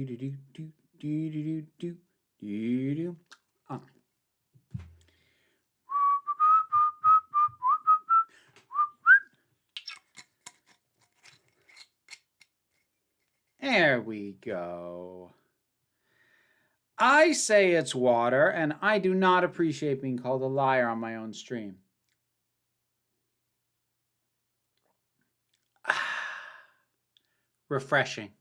do do do do do do do do do. There we go. I say it's water, and I do not appreciate being called a liar on my own stream. Refreshing.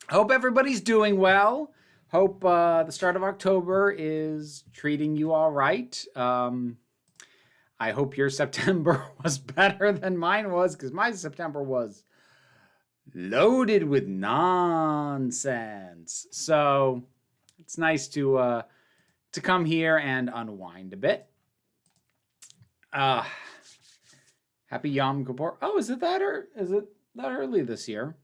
Hope everybody's doing well. Hope the start of October is treating you all right. I hope your September was better than mine was, because my September was loaded with nonsense. So it's nice to come here and unwind a bit. Happy Yom Kippur. Oh, is it that early this year?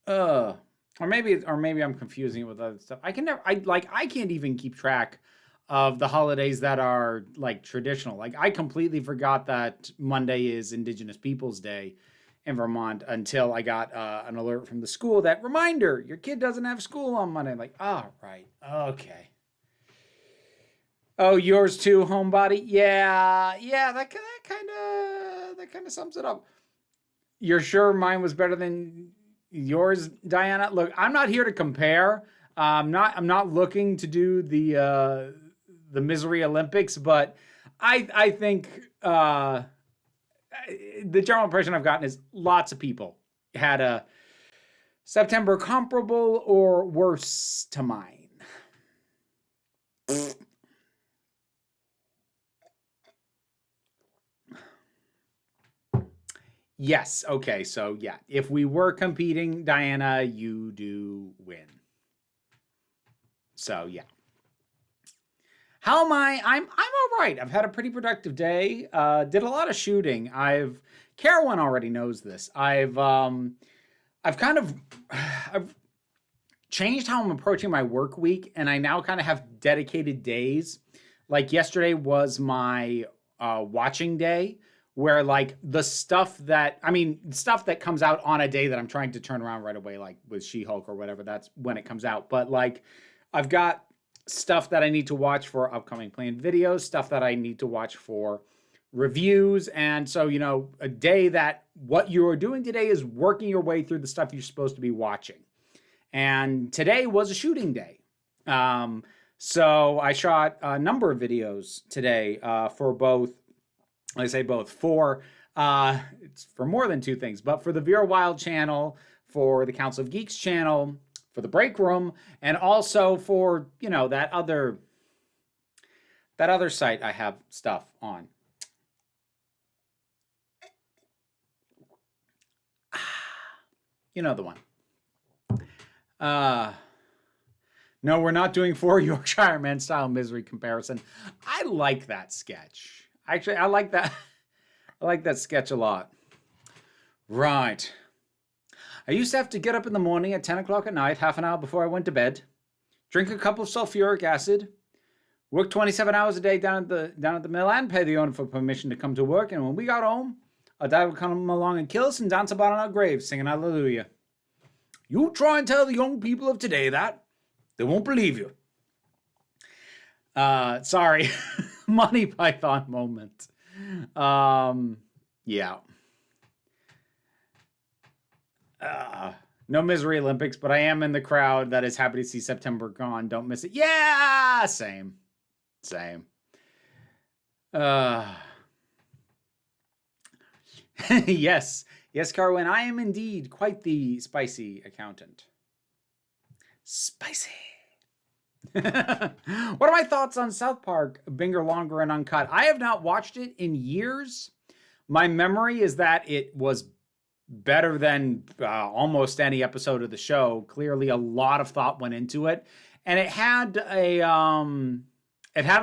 Or maybe I'm confusing it with other stuff. I can't even keep track of the holidays that are like traditional. Like, I completely forgot that Monday is Indigenous Peoples Day in Vermont until I got an alert from the school that, reminder, your kid doesn't have school on Monday. I'm like, oh, right. Okay. Oh, yours too, homebody? Yeah, that kind of sums it up. You're sure mine was better than yours, Diana? Look, I'm not here to compare. I'm not looking to do the Misery Olympics, but I think the general impression I've gotten is lots of people had a September comparable or worse to mine. Yes. Okay. So yeah, if we were competing, Diana, you do win. So yeah. How am I? I'm all right. I've had a pretty productive day. Did a lot of shooting. Carolyn already knows this. I've changed how I'm approaching my work week, and I now kind of have dedicated days. Like, yesterday was my watching day, where like the stuff that comes out on a day that I'm trying to turn around right away, like with She-Hulk or whatever, that's when it comes out. But like, I've got stuff that I need to watch for upcoming planned videos, stuff that I need to watch for reviews. And so, a day that what you're doing today is working your way through the stuff you're supposed to be watching. And today was a shooting day. So I shot a number of videos today for both. I say both for, it's for more than two things, but for the Vera Wild channel, for the Council of Geeks channel, for the Break Room, and also for, that other site I have stuff on. You know the one. No, we're not doing 4 Yorkshire Men style misery comparison. I like that sketch. Actually, I like that. I like that sketch a lot. Right. I used to have to get up in the morning at 10 o'clock at night, half an hour before I went to bed, drink a cup of sulfuric acid, work 27 hours a day down at the mill, and pay the owner for permission to come to work. And when we got home, our dad would come along and kill us and dance about on our graves, singing hallelujah. You try and tell the young people of today that, they won't believe you. Sorry. Monty Python moment. Yeah. No Misery Olympics, but I am in the crowd that is happy to see September gone. Don't miss it. Yeah, same. Yes, Carwin, I am indeed quite the spicy accountant. Spicy. What are my thoughts on South Park, Binger Longer and Uncut? I have not watched it in years. My memory is that it was better than almost any episode of the show. Clearly, a lot of thought went into it, and it had a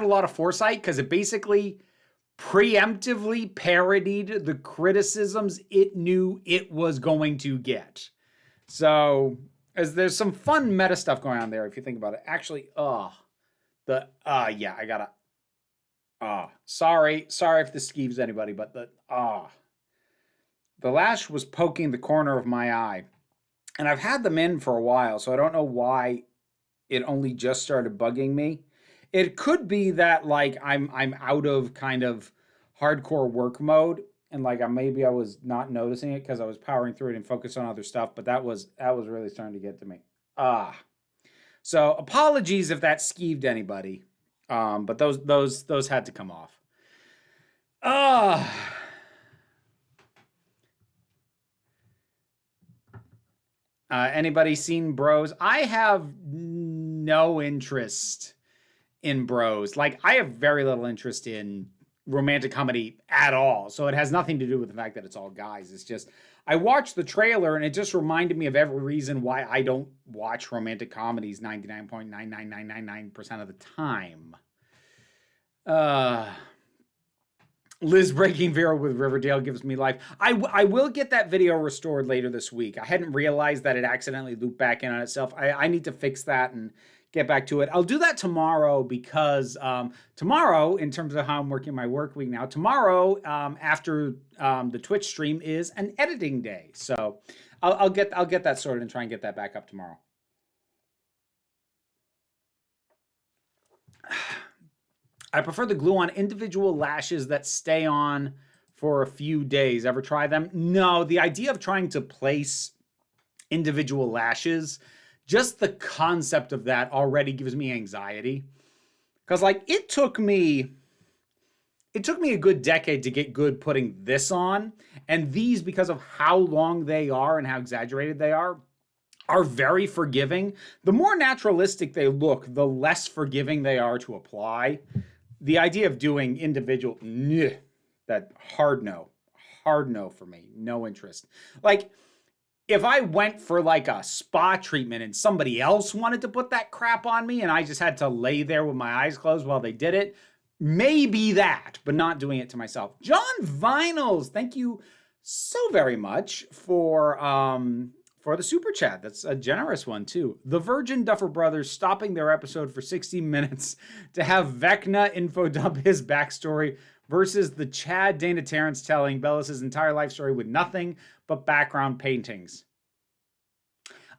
lot of foresight, because it basically preemptively parodied the criticisms it knew it was going to get. So, as there's some fun meta stuff going on there, if you think about it. Actually, sorry if this skeeves anybody, but The lash was poking the corner of my eye. And I've had them in for a while, so I don't know why it only just started bugging me. It could be that like I'm out of kind of hardcore work mode, and like maybe I was not noticing it because I was powering through it and focused on other stuff, but that was really starting to get to me. Ah. So apologies if that skeeved anybody. But those had to come off. Anybody seen Bros? I have no interest in Bros. Like, I have very little interest in romantic comedy at all. So it has nothing to do with the fact that it's all guys. It's just, I watched the trailer and it just reminded me of every reason why I don't watch romantic comedies 99.99999% of the time. Liz breaking viral with Riverdale gives me life. I will get that video restored later this week. I hadn't realized that it accidentally looped back in on itself. I need to fix that and get back to it. I'll do that tomorrow because tomorrow, in terms of how I'm working my work week now, tomorrow after the Twitch stream is an editing day. So I'll get that sorted and try and get that back up tomorrow. I prefer the glue-on individual lashes that stay on for a few days. Ever try them? No, the idea of trying to place individual lashes, just the concept of that already gives me anxiety. Because like it took me a good decade to get good putting this on. And these, because of how long they are and how exaggerated they are very forgiving. The more naturalistic they look, the less forgiving they are to apply. The idea of doing individual, that hard no for me, no interest. Like, if I went for like a spa treatment and somebody else wanted to put that crap on me and I just had to lay there with my eyes closed while they did it, maybe that, but not doing it to myself. John Vinyls, thank you so very much for the super chat. That's a generous one too. The Virgin Duffer Brothers stopping their episode for 60 minutes to have Vecna info dump his backstory versus the Chad Dana Terrence telling Bellis's entire life story with nothing but background paintings.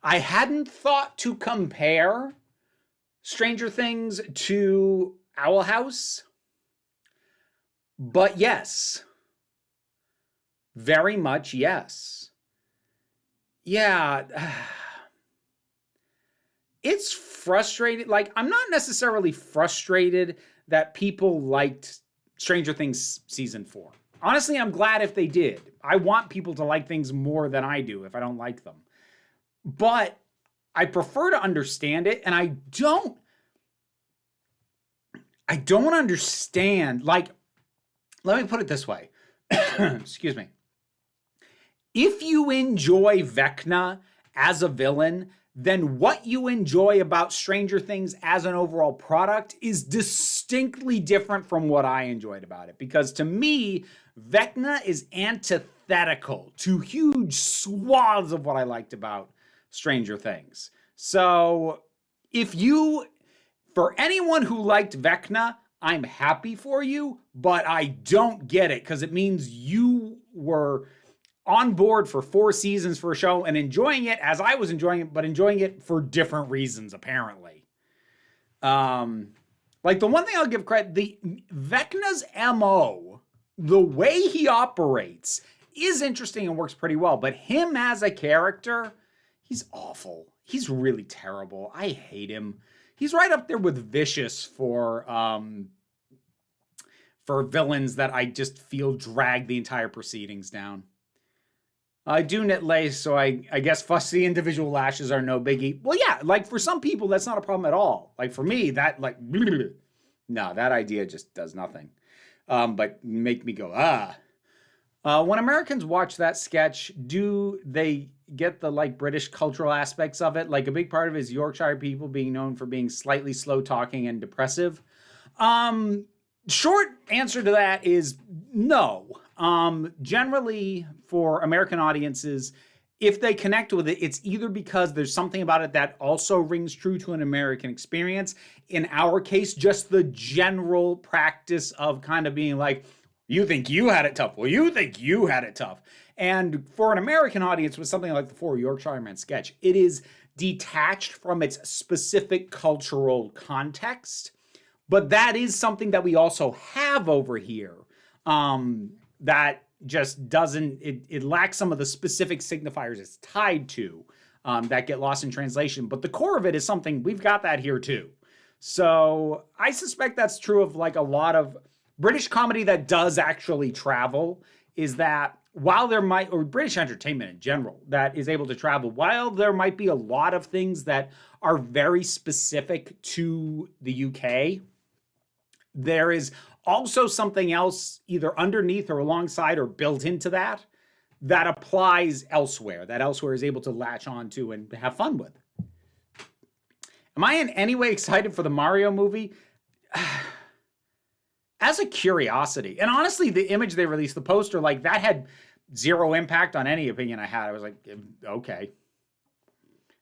I hadn't thought to compare Stranger Things to Owl House, but yes. Very much yes. Yeah, it's frustrating. Like, I'm not necessarily frustrated that people liked Stranger Things season 4. Honestly, I'm glad if they did. I want people to like things more than I do if I don't like them. But I prefer to understand it, and I don't understand. Like, let me put it this way. Excuse me. If you enjoy Vecna as a villain, then what you enjoy about Stranger Things as an overall product is distinctly different from what I enjoyed about it. Because to me, Vecna is antithetical to huge swaths of what I liked about Stranger Things. So for anyone who liked Vecna, I'm happy for you, but I don't get it because it means you were on board for 4 seasons for a show and enjoying it as I was enjoying it, but enjoying it for different reasons, apparently. Like, the one thing I'll give credit, the Vecna's MO, the way he operates is interesting and works pretty well, but him as a character, he's awful. He's really terrible. I hate him. He's right up there with Vicious for villains that I just feel drag the entire proceedings down. I do knit lace, so I guess fussy individual lashes are no biggie. Well, yeah, like for some people, that's not a problem at all. Like for me, that like, no, that idea just does nothing. But make me go, When Americans watch that sketch, do they get the like British cultural aspects of it? Like a big part of it is Yorkshire people being known for being slightly slow talking and depressive. Short answer to that is no. Generally, for American audiences, if they connect with it, it's either because there's something about it that also rings true to an American experience. In our case, just the general practice of kind of being like, you think you had it tough. Well, you think you had it tough. And for an American audience with something like the Four Yorkshiremen sketch, it is detached from its specific cultural context. But that is something that we also have over here, that just doesn't, it lacks some of the specific signifiers it's tied to, that get lost in translation. But the core of it is something, we've got that here too. So I suspect that's true of like a lot of British comedy that does actually travel, is that while there might, or British entertainment in general, that is able to travel, while there might be a lot of things that are very specific to the UK, there is also something else either underneath or alongside or built into that that applies elsewhere, that elsewhere is able to latch onto and have fun with. Am I in any way excited for the Mario movie? As a curiosity. And honestly, the image they released, the poster, like that had zero impact on any opinion I had. I was like, okay.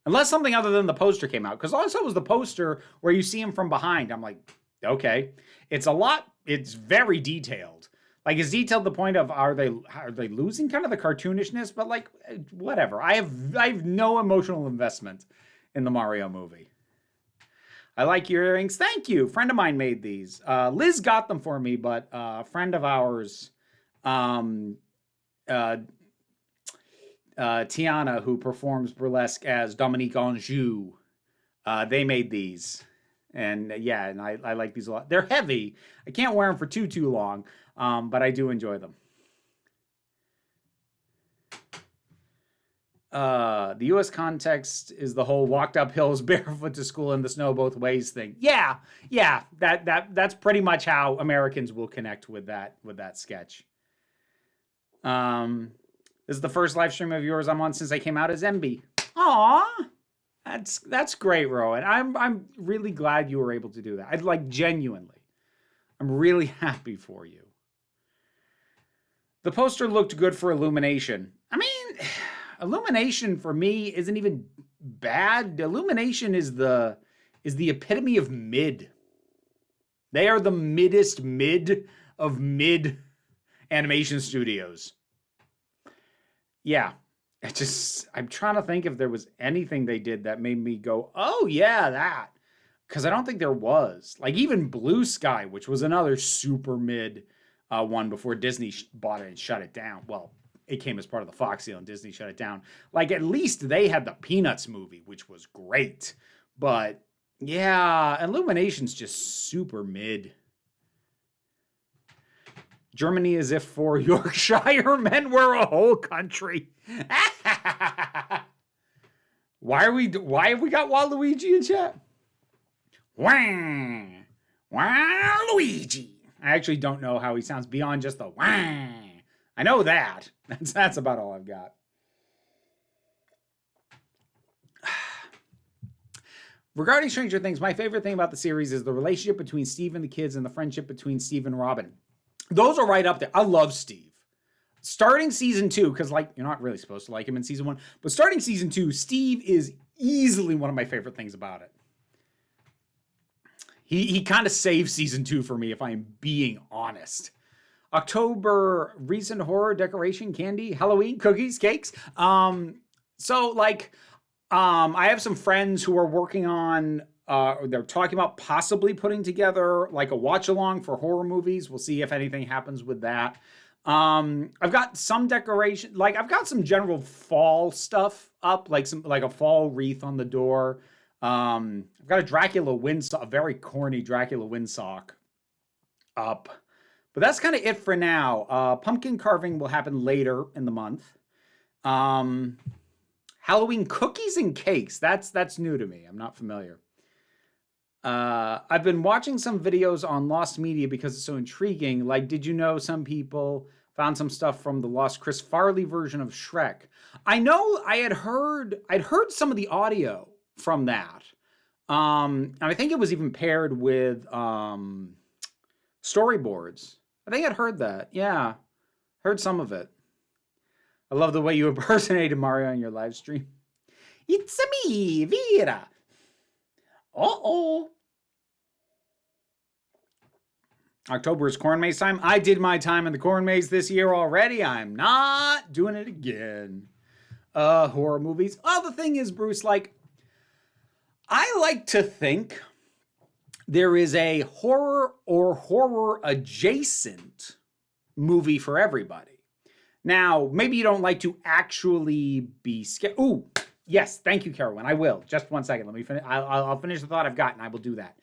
Unless something other than the poster came out. Because all I saw was the poster where you see him from behind. I'm like, okay. It's a lot, it's very detailed. Like, it's detailed to the point of, are they losing kind of the cartoonishness? But like, whatever. I have no emotional investment in the Mario movie. I like your earrings. Thank you. Friend of mine made these. Liz got them for me, but a friend of ours, Tiana, who performs burlesque as Dominique Anjou, they made these. And yeah, and I like these a lot. They're heavy. I can't wear them for too long, but I do enjoy them. The U.S. context is the whole walked up hills barefoot to school in the snow both ways thing. Yeah, that's pretty much how Americans will connect with that sketch. This is the first live stream of yours I'm on since I came out as MB. Aw, that's great, Rowan. I'm really glad you were able to do that. I'd like genuinely. I'm really happy for you. The poster looked good for Illumination. I mean, Illumination for me isn't even bad. Illumination is the epitome of mid. They are the middest mid of mid animation studios. Yeah. I'm trying to think if there was anything they did that made me go, oh yeah, that. Because I don't think there was. Like even Blue Sky, which was another super mid one before Disney bought it and shut it down. Well, it came as part of the Fox deal and Disney shut it down. Like at least they had the Peanuts movie, which was great. But yeah, Illumination's just super mid. Germany as if for Yorkshire men were a whole country. Why have we got Waluigi in chat? Wah, Waluigi. I actually don't know how he sounds beyond just the wah. I know that. That's about all I've got. Regarding Stranger Things, my favorite thing about the series is the relationship between Steve and the kids and the friendship between Steve and Robin. Those are right up there. I love Steve. Starting season 2, because like you're not really supposed to like him in season 1, but starting season 2, Steve is easily one of my favorite things about it. He kind of saves season 2 for me, if I'm being honest. October, recent horror, decoration, candy, Halloween, cookies, cakes. So like, I have some friends who are working on, they're talking about possibly putting together like a watch along for horror movies. We'll see if anything happens with that. I've got some decoration, like I've got some general fall stuff up, like a fall wreath on the door. I've got a Dracula windsock, a very corny Dracula windsock up. But that's kind of it for now. Pumpkin carving will happen later in the month. Halloween cookies and cakes. That's new to me. I'm not familiar. I've been watching some videos on Lost Media because it's so intriguing. Like, did you know some people found some stuff from the Lost Chris Farley version of Shrek? I know I'd heard some of the audio from that. And I think it was even paired with storyboards. I think I'd heard that. Yeah. Heard some of it. I love the way you impersonated Mario on your live stream. It's me, Vera. Uh-oh. October is corn maze time. I did my time in the corn maze this year already. I'm not doing it again. Horror movies. Oh, the thing is, Bruce, like, I like to think there is a horror or horror adjacent movie for everybody. Now, maybe you don't like to actually be scared. Ooh, yes, thank you, Carolyn. I will. Just 1 second. Let me finish. I'll finish the thought I've got, and I will do that.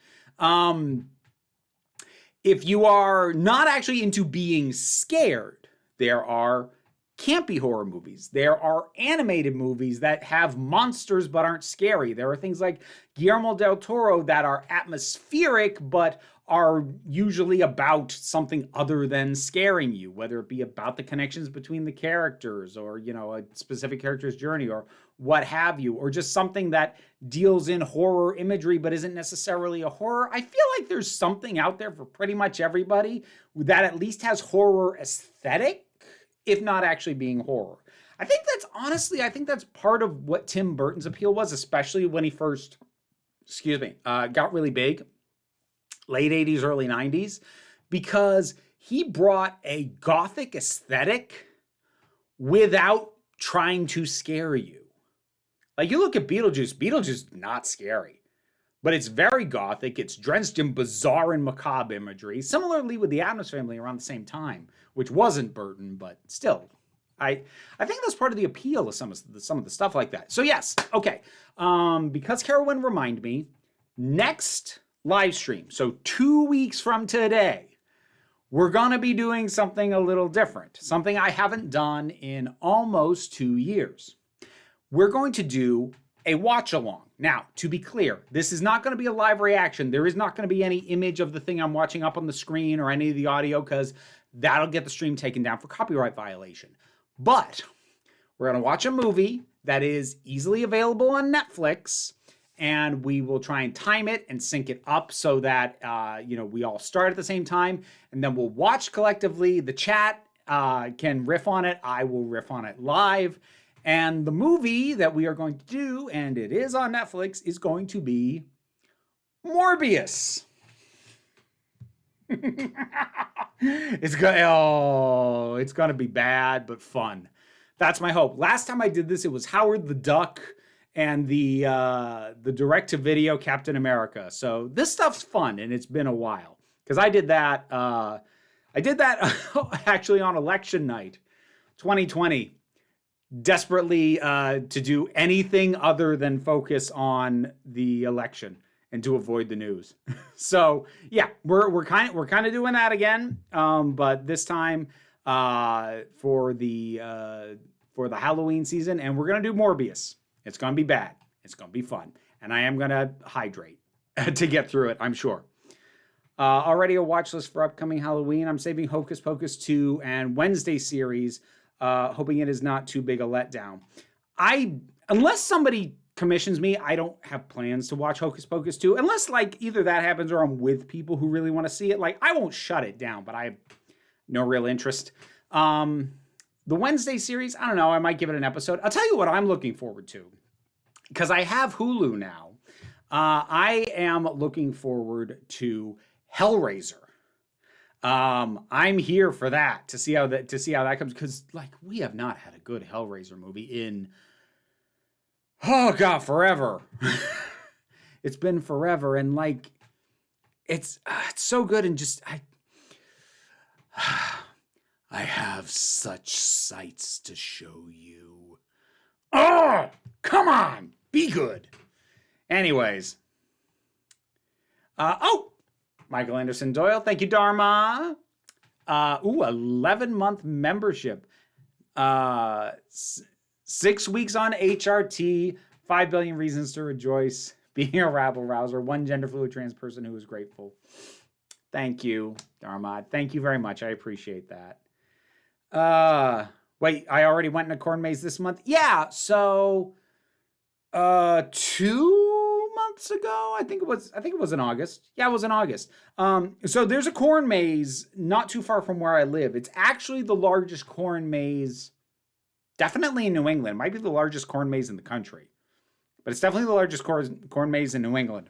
If you are not actually into being scared, there are campy horror movies. There are animated movies that have monsters but aren't scary. There are things like Guillermo del Toro that are atmospheric but are usually about something other than scaring you, whether it be about the connections between the characters or, you know, a specific character's journey or what have you, or just something that deals in horror imagery but isn't necessarily a horror. I feel like there's something out there for pretty much everybody that at least has horror aesthetic, if not actually being horror. I think that's part of what Tim Burton's appeal was, especially when he first, got really big, late 80s, early 90s, because he brought a gothic aesthetic without trying to scare you. Like, you look at Beetlejuice is not scary, but it's very gothic. It's drenched in bizarre and macabre imagery. Similarly with the Addams Family around the same time, which wasn't Burton, but still. I think that's part of the appeal of some of the stuff like that. So yes, okay. Because Carolyn reminded me, next live stream, so 2 weeks from today, we're going to be doing something a little different, something I haven't done in almost 2 years. We're going to do a watch along. Now, to be clear, this is not going to be a live reaction. There is not going to be any image of the thing I'm watching up on the screen or any of the audio, because that'll get the stream taken down for copyright violation. But we're going to watch a movie that is easily available on Netflix, and we will try and time it and sync it up so that we all start at the same time, and then we'll watch collectively. The chat can riff on it. I will riff on it live. And the movie that we are going to do, and it is on Netflix, is going to be Morbius. It's going to be bad but fun. That's my hope. Last time I did this, it was Howard the Duck and the direct-to-video Captain America. So this stuff's fun, and it's been a while, because I did that actually on election night 2020. Desperately to do anything other than focus on the election and to avoid the news. So yeah, we're kind of doing that again, but this time for the Halloween season, and we're gonna do Morbius. It's gonna be bad. It's gonna be fun, and I am gonna hydrate to get through it, I'm sure. Already a watch list for upcoming Halloween. I'm saving Hocus Pocus 2 and Wednesday series. Hoping it is not too big a letdown. Unless somebody commissions me, I don't have plans to watch Hocus Pocus 2. Unless, like, either that happens or I'm with people who really want to see it. Like, I won't shut it down, but I have no real interest. The Wednesday series, I don't know. I might give it an episode. I'll tell you what I'm looking forward to, because I have Hulu now. I am looking forward to Hellraiser. I'm here for that, to see how that comes, because, like, we have not had a good Hellraiser movie in, oh god, forever. It's been forever, and, like, it's so good, and just I have such sights to show you. Oh, come on, be good. Anyways, Michael Anderson Doyle, thank you, Dharma. 11-month membership. 6 weeks on HRT, 5 billion reasons to rejoice, being a rabble rouser, one gender fluid trans person who is grateful. Thank you, Dharma. Thank you very much. I appreciate that. Wait, I already went in a corn maze this month? Yeah, so 2 months ago, I think it was in August. Yeah, it was in August. So there's a corn maze not too far from where I live. It's actually the largest corn maze, definitely in New England. It might be the largest corn maze in the country, but it's definitely the largest corn maze in New England.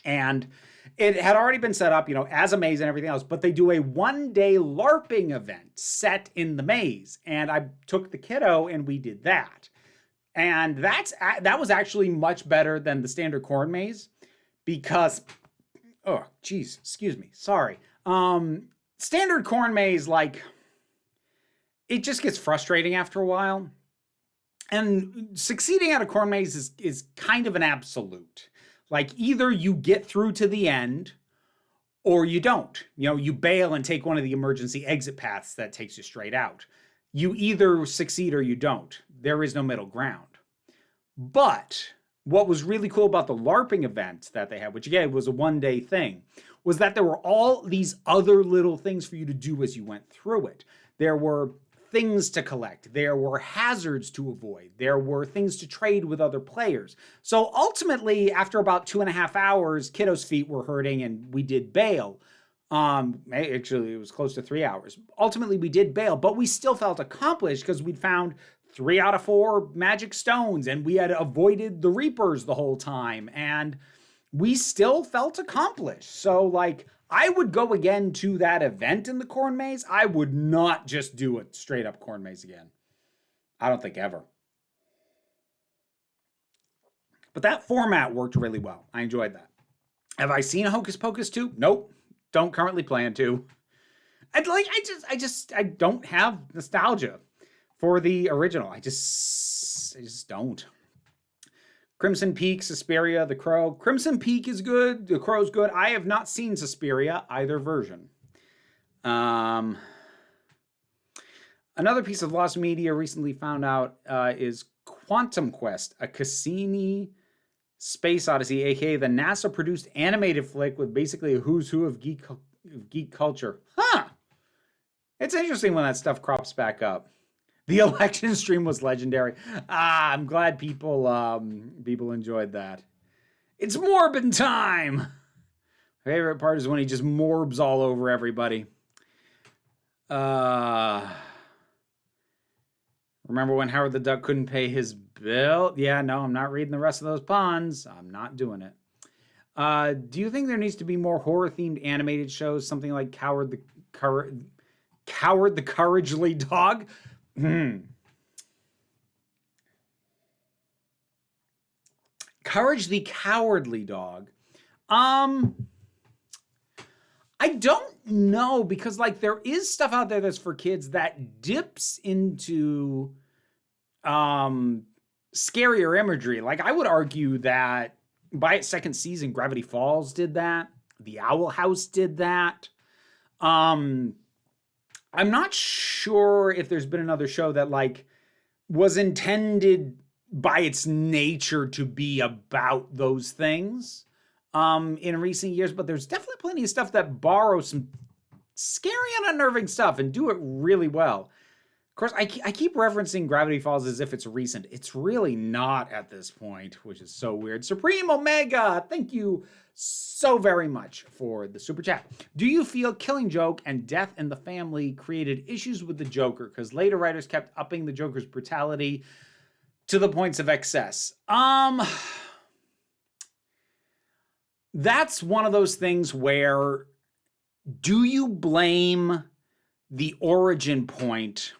And it had already been set up, as a maze and everything else, but they do a 1-day LARPing event set in the maze. And I took the kiddo and we did that. And that was actually much better than the standard corn maze because, oh, geez, excuse me, sorry. Standard corn maze, like, it just gets frustrating after a while. And succeeding at a corn maze is kind of an absolute. Like, either you get through to the end or you don't. You bail and take one of the emergency exit paths that takes you straight out. You either succeed or you don't. There is no middle ground. But what was really cool about the LARPing event that they had, which again was a 1-day thing, was that there were all these other little things for you to do as you went through it. There were things to collect. There were hazards to avoid. There were things to trade with other players. So ultimately, after about 2.5 hours, kiddo's feet were hurting and we did bail. Actually, it was close to 3 hours. Ultimately, we did bail, but we still felt accomplished because we'd found 3 out of 4 magic stones and we had avoided the Reapers the whole time. And we still felt accomplished. So, like, I would go again to that event in the corn maze. I would not just do a straight up corn maze again. I don't think ever. But that format worked really well. I enjoyed that. Have I seen Hocus Pocus 2? Nope. Don't currently plan to. I don't have nostalgia for the original. I just don't. Crimson Peak, Suspiria, The Crow. Crimson Peak is good. The Crow's good. I have not seen Suspiria, either version. Another piece of lost media recently found out is Quantum Quest, a Cassini space odyssey, aka the NASA-produced animated flick with basically a who's who of geek culture. Huh! It's interesting when that stuff crops back up. The election stream was legendary. I'm glad people enjoyed that. It's Morbin time. My favorite part is when he just morbs all over everybody. Remember when Howard the Duck couldn't pay his bill? Yeah, no, I'm not reading the rest of those puns. I'm not doing it. Do you think there needs to be more horror-themed animated shows? Something like Coward the Cowardly Dog? Courage the Cowardly Dog. I don't know, because like there is stuff out there that's for kids that dips into scarier imagery. Like I would argue that by its second season, Gravity Falls did that. The Owl House did that. I'm not sure if there's been another show that like was intended by its nature to be about those things in recent years, but there's definitely plenty of stuff that borrow some scary and unnerving stuff and do it really well. Of course, I keep referencing Gravity Falls as if it's recent. It's really not at this point, which is so weird. Supreme Omega, thank you so very much for the super chat. Do you feel Killing Joke and Death in the Family created issues with the Joker because later writers kept upping the Joker's brutality to the points of excess? That's one of those things where, do you blame the origin point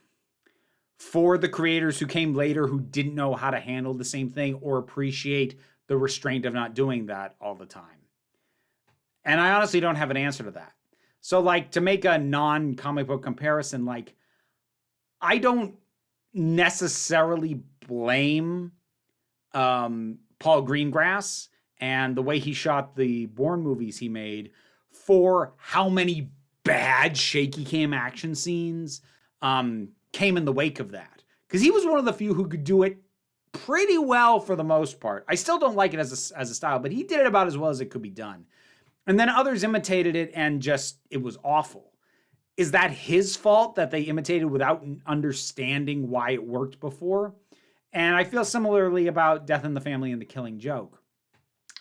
for the creators who came later who didn't know how to handle the same thing or appreciate the restraint of not doing that all the time? And I honestly don't have an answer to that. So like, to make a non-comic book comparison, like I don't necessarily blame Paul Greengrass and the way he shot the Bourne movies he made for how many bad shaky cam action scenes came in the wake of that. Because he was one of the few who could do it pretty well for the most part. I still don't like it as a style, but he did it about as well as it could be done. And then others imitated it and just, it was awful. Is that his fault that they imitated without understanding why it worked before? And I feel similarly about Death in the Family and The Killing Joke.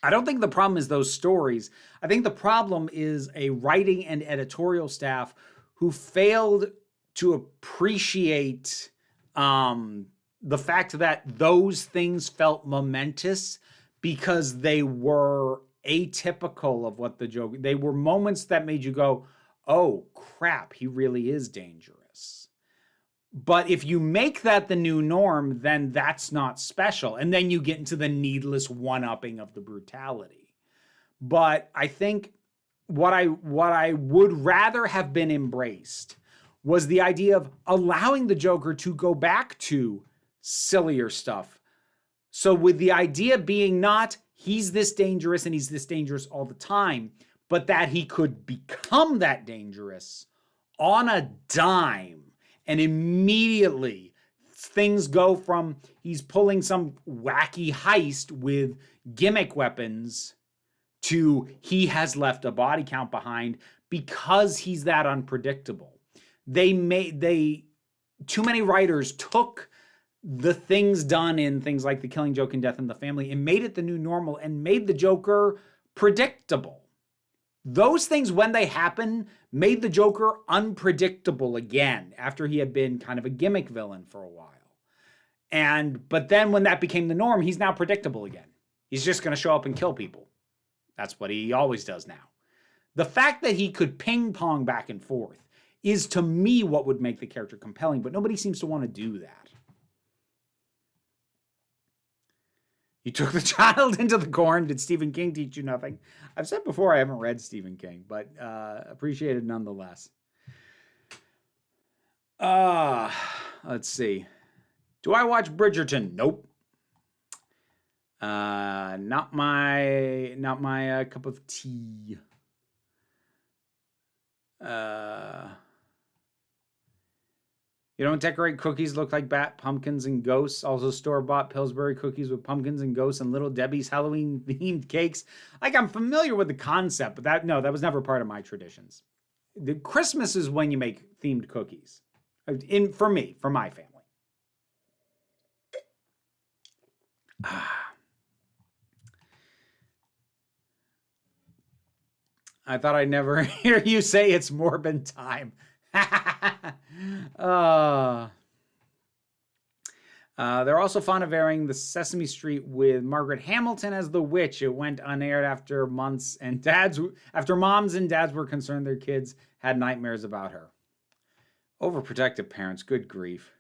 I don't think the problem is those stories. I think the problem is a writing and editorial staff who failed to appreciate the fact that those things felt momentous because they were atypical of what the Joker. They were moments that made you go, "Oh crap, he really is dangerous." But if you make that the new norm, then that's not special, and then you get into the needless one-upping of the brutality. But I think what I would rather have been embraced was the idea of allowing the Joker to go back to sillier stuff. So with the idea being not he's this dangerous and he's this dangerous all the time, but that he could become that dangerous on a dime, and immediately things go from he's pulling some wacky heist with gimmick weapons to he has left a body count behind because he's that unpredictable. Too many writers took the things done in things like The Killing Joke and Death in the Family and made it the new normal and made the Joker predictable. Those things, when they happen, made the Joker unpredictable again after he had been kind of a gimmick villain for a while. But then when that became the norm, he's now predictable again. He's just going to show up and kill people. That's what he always does now. The fact that he could ping pong back and forth is, to me, what would make the character compelling, but nobody seems to want to do that. You took the child into the corn. Did Stephen King teach you nothing? I've said before I haven't read Stephen King, but appreciate it nonetheless. Let's see. Do I watch Bridgerton? Nope. Not my cup of tea. You don't decorate cookies look like bat pumpkins and ghosts. Also store-bought Pillsbury cookies with pumpkins and ghosts and Little Debbie's Halloween-themed cakes. Like, I'm familiar with the concept, but that was never part of my traditions. The Christmas is when you make themed cookies. For my family. I thought I'd never hear you say it's Morbid time. They're also fond of airing the Sesame Street with Margaret Hamilton as the witch. It went unaired after moms and dads were concerned their kids had nightmares about her. Overprotective parents, good grief.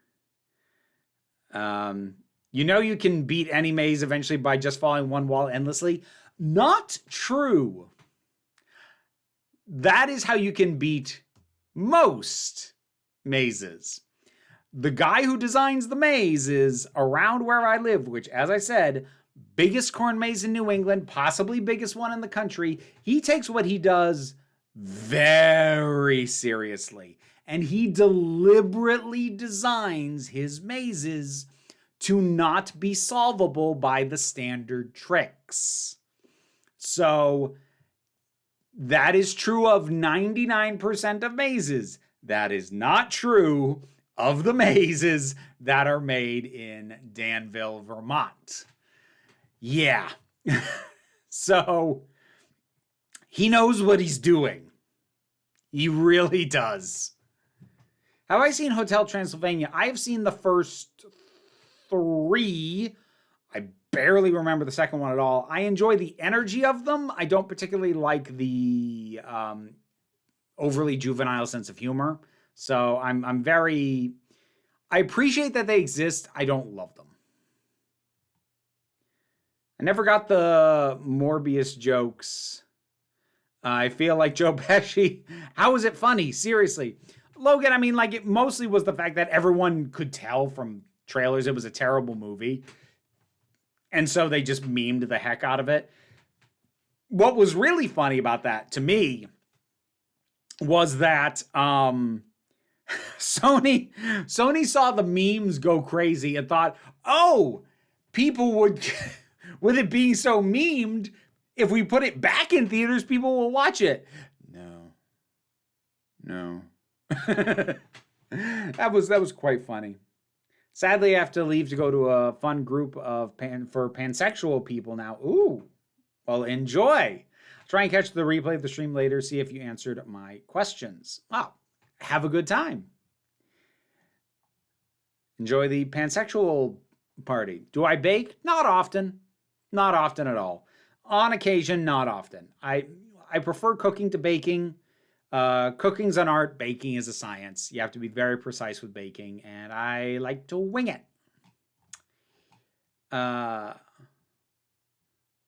You can beat any maze eventually by just following one wall endlessly. Not true. That is how you can beat most mazes. The guy who designs the maze is around where I live, which, as I said, biggest corn maze in New England, possibly biggest one in the country. He takes what he does very seriously, and he deliberately designs his mazes to not be solvable by the standard tricks. So that is true of 99% of mazes. That is not true of the mazes that are made in Danville, Vermont. Yeah. So he knows what he's doing. He really does. Have I seen Hotel Transylvania? I have seen the first 3. I barely remember the second one at all. I enjoy the energy of them. I don't particularly like the overly juvenile sense of humor. So I appreciate that they exist. I don't love them. I never got the Morbius jokes. I feel like Joe Pesci. How is it funny? Seriously. Logan, it mostly was the fact that everyone could tell from trailers it was a terrible movie. And so they just memed the heck out of it. What was really funny about that, to me, was that Sony saw the memes go crazy and thought, oh, people would, with it being so memed, if we put it back in theaters, people will watch it. No. That was quite funny. Sadly, I have to leave to go to a fun group for pansexual people now. Ooh, well, enjoy. Try and catch the replay of the stream later, see if you answered my questions. Oh, have a good time. Enjoy the pansexual party. Do I bake? Not often. Not often at all. On occasion, not often. I prefer cooking to baking. Cooking's an art, baking is a science. You have to be very precise with baking, and I like to wing it.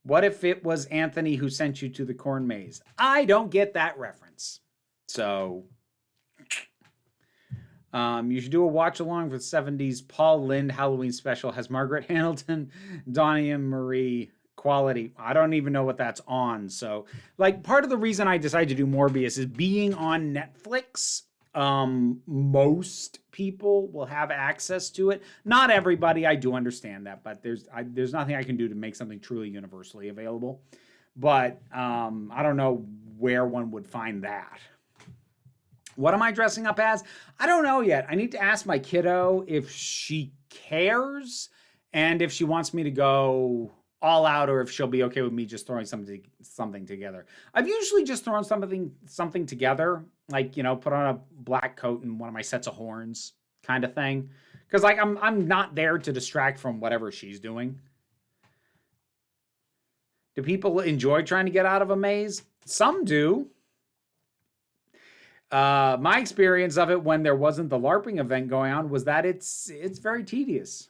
What if it was Anthony who sent you to the corn maze? I don't get that reference. So, you should do a watch along for the 70s Paul Lynde Halloween special. Has Margaret Hamilton, Donnie and Marie quality? I don't even know what that's on. So, like, part of the reason I decided to do Morbius is being on Netflix. Most people will have access to it. Not everybody, I do understand that, but there's nothing I can do to make something truly universally available. But I don't know where one would find that. What am I dressing up as? I don't know yet. I need to ask my kiddo if she cares and if she wants me to go all out or if she'll be okay with me just throwing something together. I've usually just thrown something together, like, you know, put on a black coat and one of my sets of horns kind of thing. Because, like, I'm not there to distract from whatever she's doing. Do people enjoy trying to get out of a maze? Some do. My experience of it when there wasn't the LARPing event going on was that it's very tedious.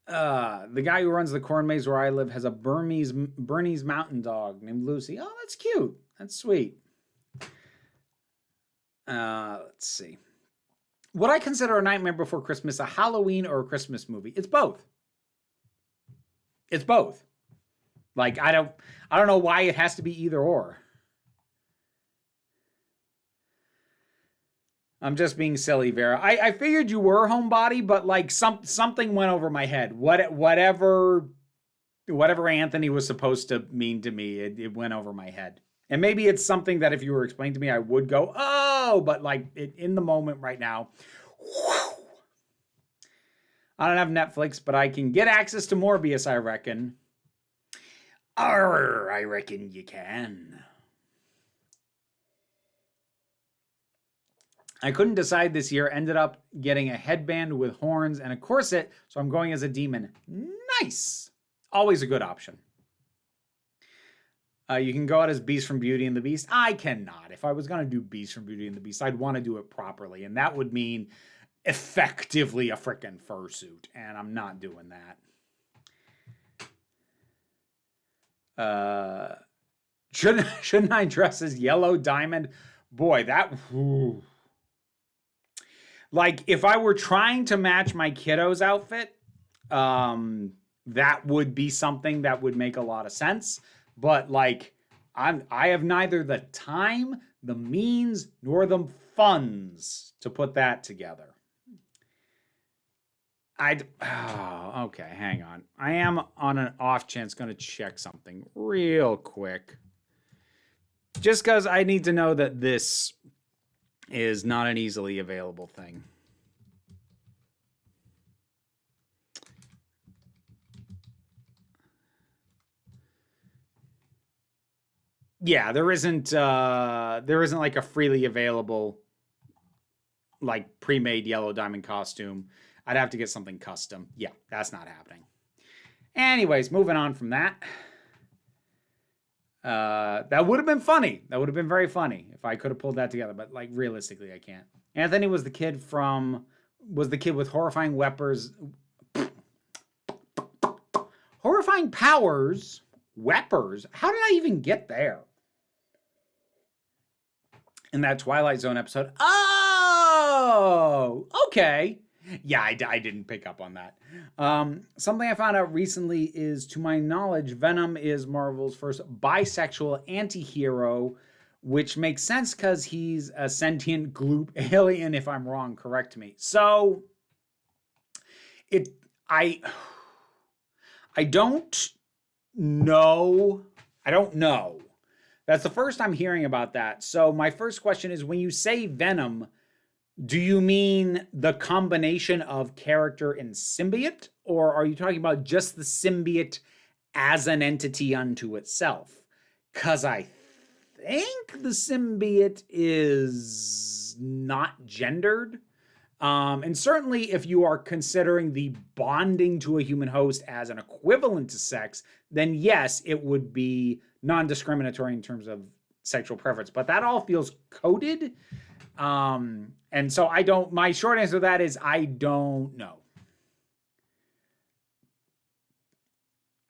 The guy who runs the corn maze where I live has a Bernese mountain dog named Lucy. Oh, that's cute. That's sweet. Let's see. Would I consider A Nightmare Before Christmas a Halloween or a Christmas movie? It's both. It's both. Like, I don't know why it has to be either or. I'm just being silly, Vera. I figured you were homebody, but like something went over my head. Whatever Anthony was supposed to mean to me, it went over my head. And maybe it's something that if you were explaining to me, I would go, oh, but like in the moment right now, whew, I don't have Netflix, but I can get access to Morbius, I reckon. Arr, I reckon you can. I couldn't decide this year. Ended up getting a headband with horns and a corset, so I'm going as a demon. Nice. Always a good option. You can go out as Beast from Beauty and the Beast. I cannot. If I was going to do Beast from Beauty and the Beast, I'd want to do it properly, and that would mean effectively a frickin' fursuit, and I'm not doing that. Shouldn't I dress as Yellow Diamond? Boy, that... Whew. Like, if I were trying to match my kiddo's outfit, that would be something that would make a lot of sense. But, like, I have neither the time, the means, nor the funds to put that together. Okay, hang on. I am on an off chance going to check something real quick. Just because I need to know that this is not an easily available thing. Yeah, there isn't like a freely available like pre-made Yellow Diamond costume. I'd have to get something custom. Yeah, that's not happening. Anyways, moving on from that. That would have been funny. That would have been very funny if I could have pulled that together. But like realistically, I can't. Anthony was the kid with horrifying horrifying powers. Weppers. How did I even get there? In that Twilight Zone episode. Oh, okay. Yeah, I didn't pick up on that. Something I found out recently is, to my knowledge, Venom is Marvel's first bisexual anti-hero, which makes sense because he's a sentient gloop alien. If I'm wrong, correct me. So, I don't know. I don't know. That's the first I'm hearing about that. So my first question is, when you say Venom, do you mean the combination of character and symbiote? Or are you talking about just the symbiote as an entity unto itself? Because I think the symbiote is not gendered. And certainly if you are considering the bonding to a human host as an equivalent to sex, then yes, it would be non-discriminatory in terms of sexual preference. But that all feels coded. And so my short answer to that is I don't know.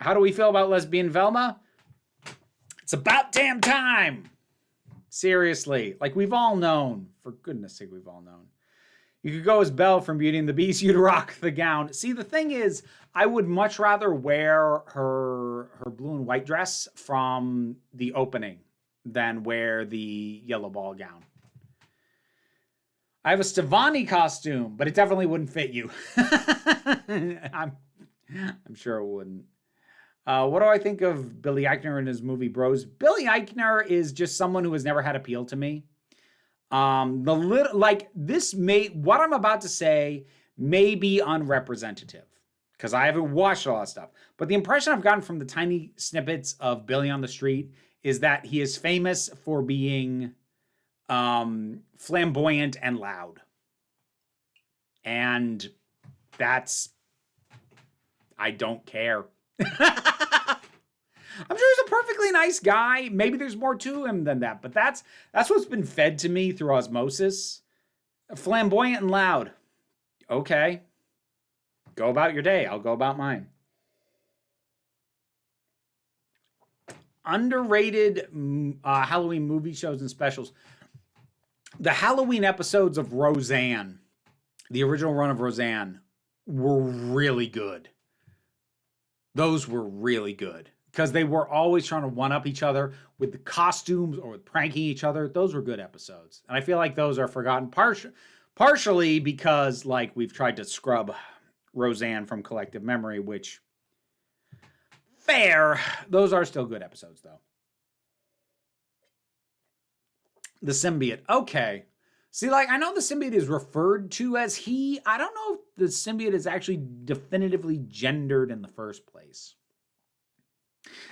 How do we feel about lesbian Velma? It's about damn time. Seriously. Like, we've all known. For goodness sake, we've all known. You could go as Belle from Beauty and the Beast. You'd rock the gown. See, the thing is, I would much rather wear her blue and white dress from the opening than wear the yellow ball gown. I have a Stevani costume, but it definitely wouldn't fit you. I'm sure it wouldn't. What do I think of Billy Eichner in his movie Bros? Billy Eichner is just someone who has never had appeal to me. What I'm about to say may be unrepresentative because I haven't watched a lot of stuff. But the impression I've gotten from the tiny snippets of Billy on the Street is that he is famous for being flamboyant and loud. And I don't care. I'm sure he's a perfectly nice guy. Maybe there's more to him than that, but that's what's been fed to me through osmosis. Flamboyant and loud. Okay. Go about your day. I'll go about mine. Underrated Halloween movie shows and specials. The Halloween episodes of Roseanne, the original run of Roseanne, were really good. Those were really good because they were always trying to one-up each other with the costumes or with pranking each other. Those were good episodes. And I feel like those are forgotten partially because, like, we've tried to scrub Roseanne from collective memory, which, fair. Those are still good episodes, though. The symbiote. Okay. See, like, I know the symbiote is referred to as he. I don't know if the symbiote is actually definitively gendered in the first place.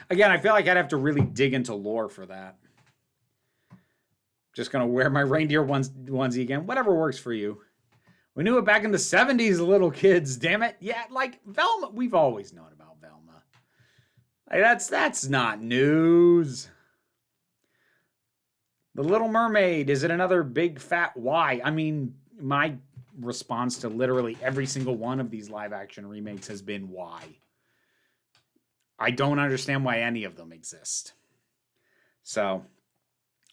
Again, I feel like I'd have to really dig into lore for that. Just going to wear my reindeer onesie again. Whatever works for you. We knew it back in the 70s, little kids. Damn it. Yeah, like, Velma. We've always known about Velma. Like, that's not news. The Little Mermaid, is it another big fat why? I mean, my response to literally every single one of these live action remakes has been why. I don't understand why any of them exist. So,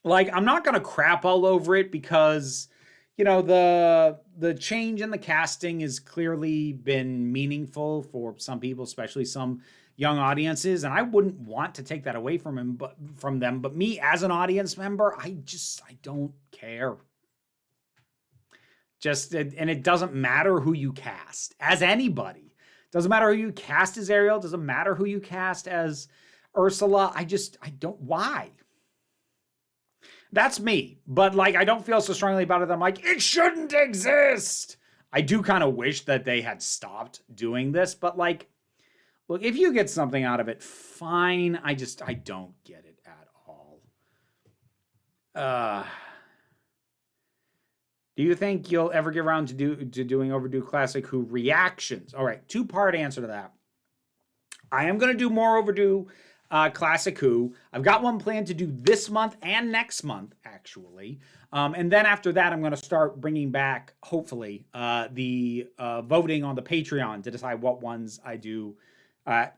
like, I'm not going to crap all over it because, you know, the change in the casting has clearly been meaningful for some people, especially some young audiences, and I wouldn't want to take that away from them. But me as an audience member, I don't care. And it doesn't matter who you cast as anybody. Doesn't matter who you cast as Ariel. Doesn't matter who you cast as Ursula. I don't. Why? That's me. But, like, I don't feel so strongly about it. I'm like, it shouldn't exist. I do kind of wish that they had stopped doing this, but, like, look, if you get something out of it, fine. I don't get it at all. Do you think you'll ever get around to doing Overdue Classic Who reactions? All right, two-part answer to that. I am going to do more Overdue Classic Who. I've got one planned to do this month and next month, actually. And then after that, I'm going to start bringing back, hopefully, the voting on the Patreon to decide what ones I do after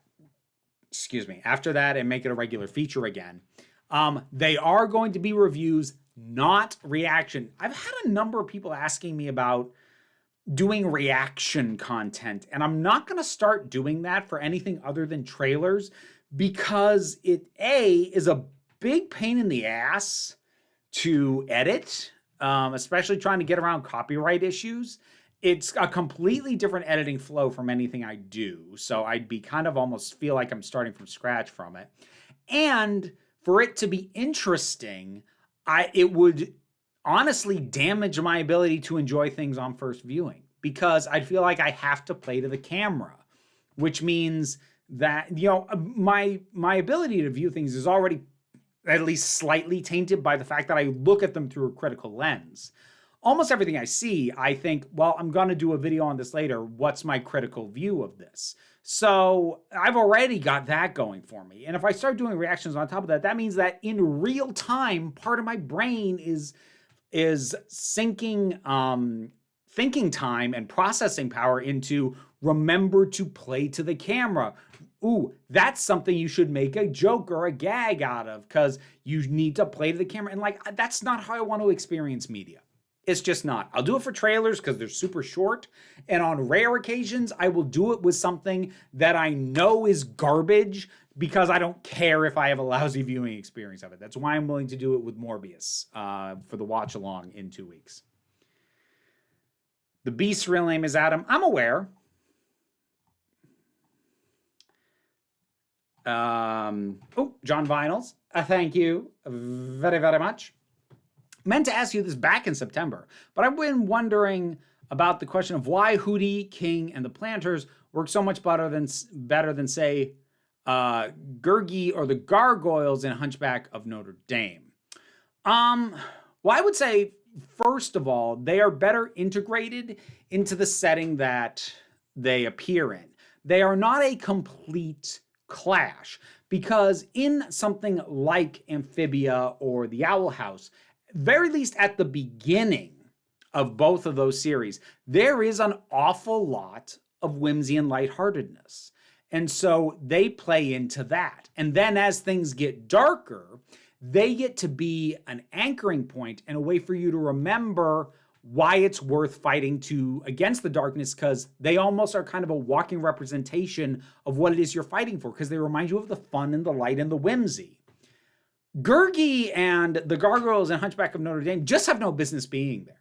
that and make it a regular feature again. They are going to be reviews, not reaction. I've had a number of people asking me about doing reaction content, and I'm not going to start doing that for anything other than trailers because it is a big pain in the ass to edit, especially trying to get around copyright issues. It's a completely different editing flow from anything I do. So I'd be kind of almost feel like I'm starting from scratch from it. And for it to be interesting, it would honestly damage my ability to enjoy things on first viewing because I'd feel like I have to play to the camera, which means that, you know, my ability to view things is already at least slightly tainted by the fact that I look at them through a critical lens. almost everything I see, I think, well, I'm going to do a video on this later. What's my critical view of this? So I've already got that going for me. And if I start doing reactions on top of that, that means that in real time, part of my brain is sinking thinking time and processing power into remember to play to the camera. Ooh, that's something you should make a joke or a gag out of because you need to play to the camera. And like, that's not how I want to experience media. It's just not. I'll do it for trailers because they're super short. And on rare occasions, I will do it with something that I know is garbage because I don't care if I have a lousy viewing experience of it. That's why I'm willing to do it with Morbius for the watch along in 2 weeks. The Beast's real name is Adam. I'm aware. John Vinyls. Thank you very, very much. Meant to ask you this back in September, but I've been wondering about the question of why Hootie, King, and the Planters work so much better than say, Gurgi or the Gargoyles in Hunchback of Notre Dame. Well, I would say, first of all, they are better integrated into the setting that they appear in. They are not a complete clash because in something like Amphibia or The Owl House, very least at the beginning of both of those series, there is an awful lot of whimsy and lightheartedness. And so they play into that. And then as things get darker, they get to be an anchoring point and a way for you to remember why it's worth fighting against the darkness, because they almost are kind of a walking representation of what it is you're fighting for, because they remind you of the fun and the light and the whimsy. Gurgi and the Gargoyles and Hunchback of Notre Dame just have no business being there.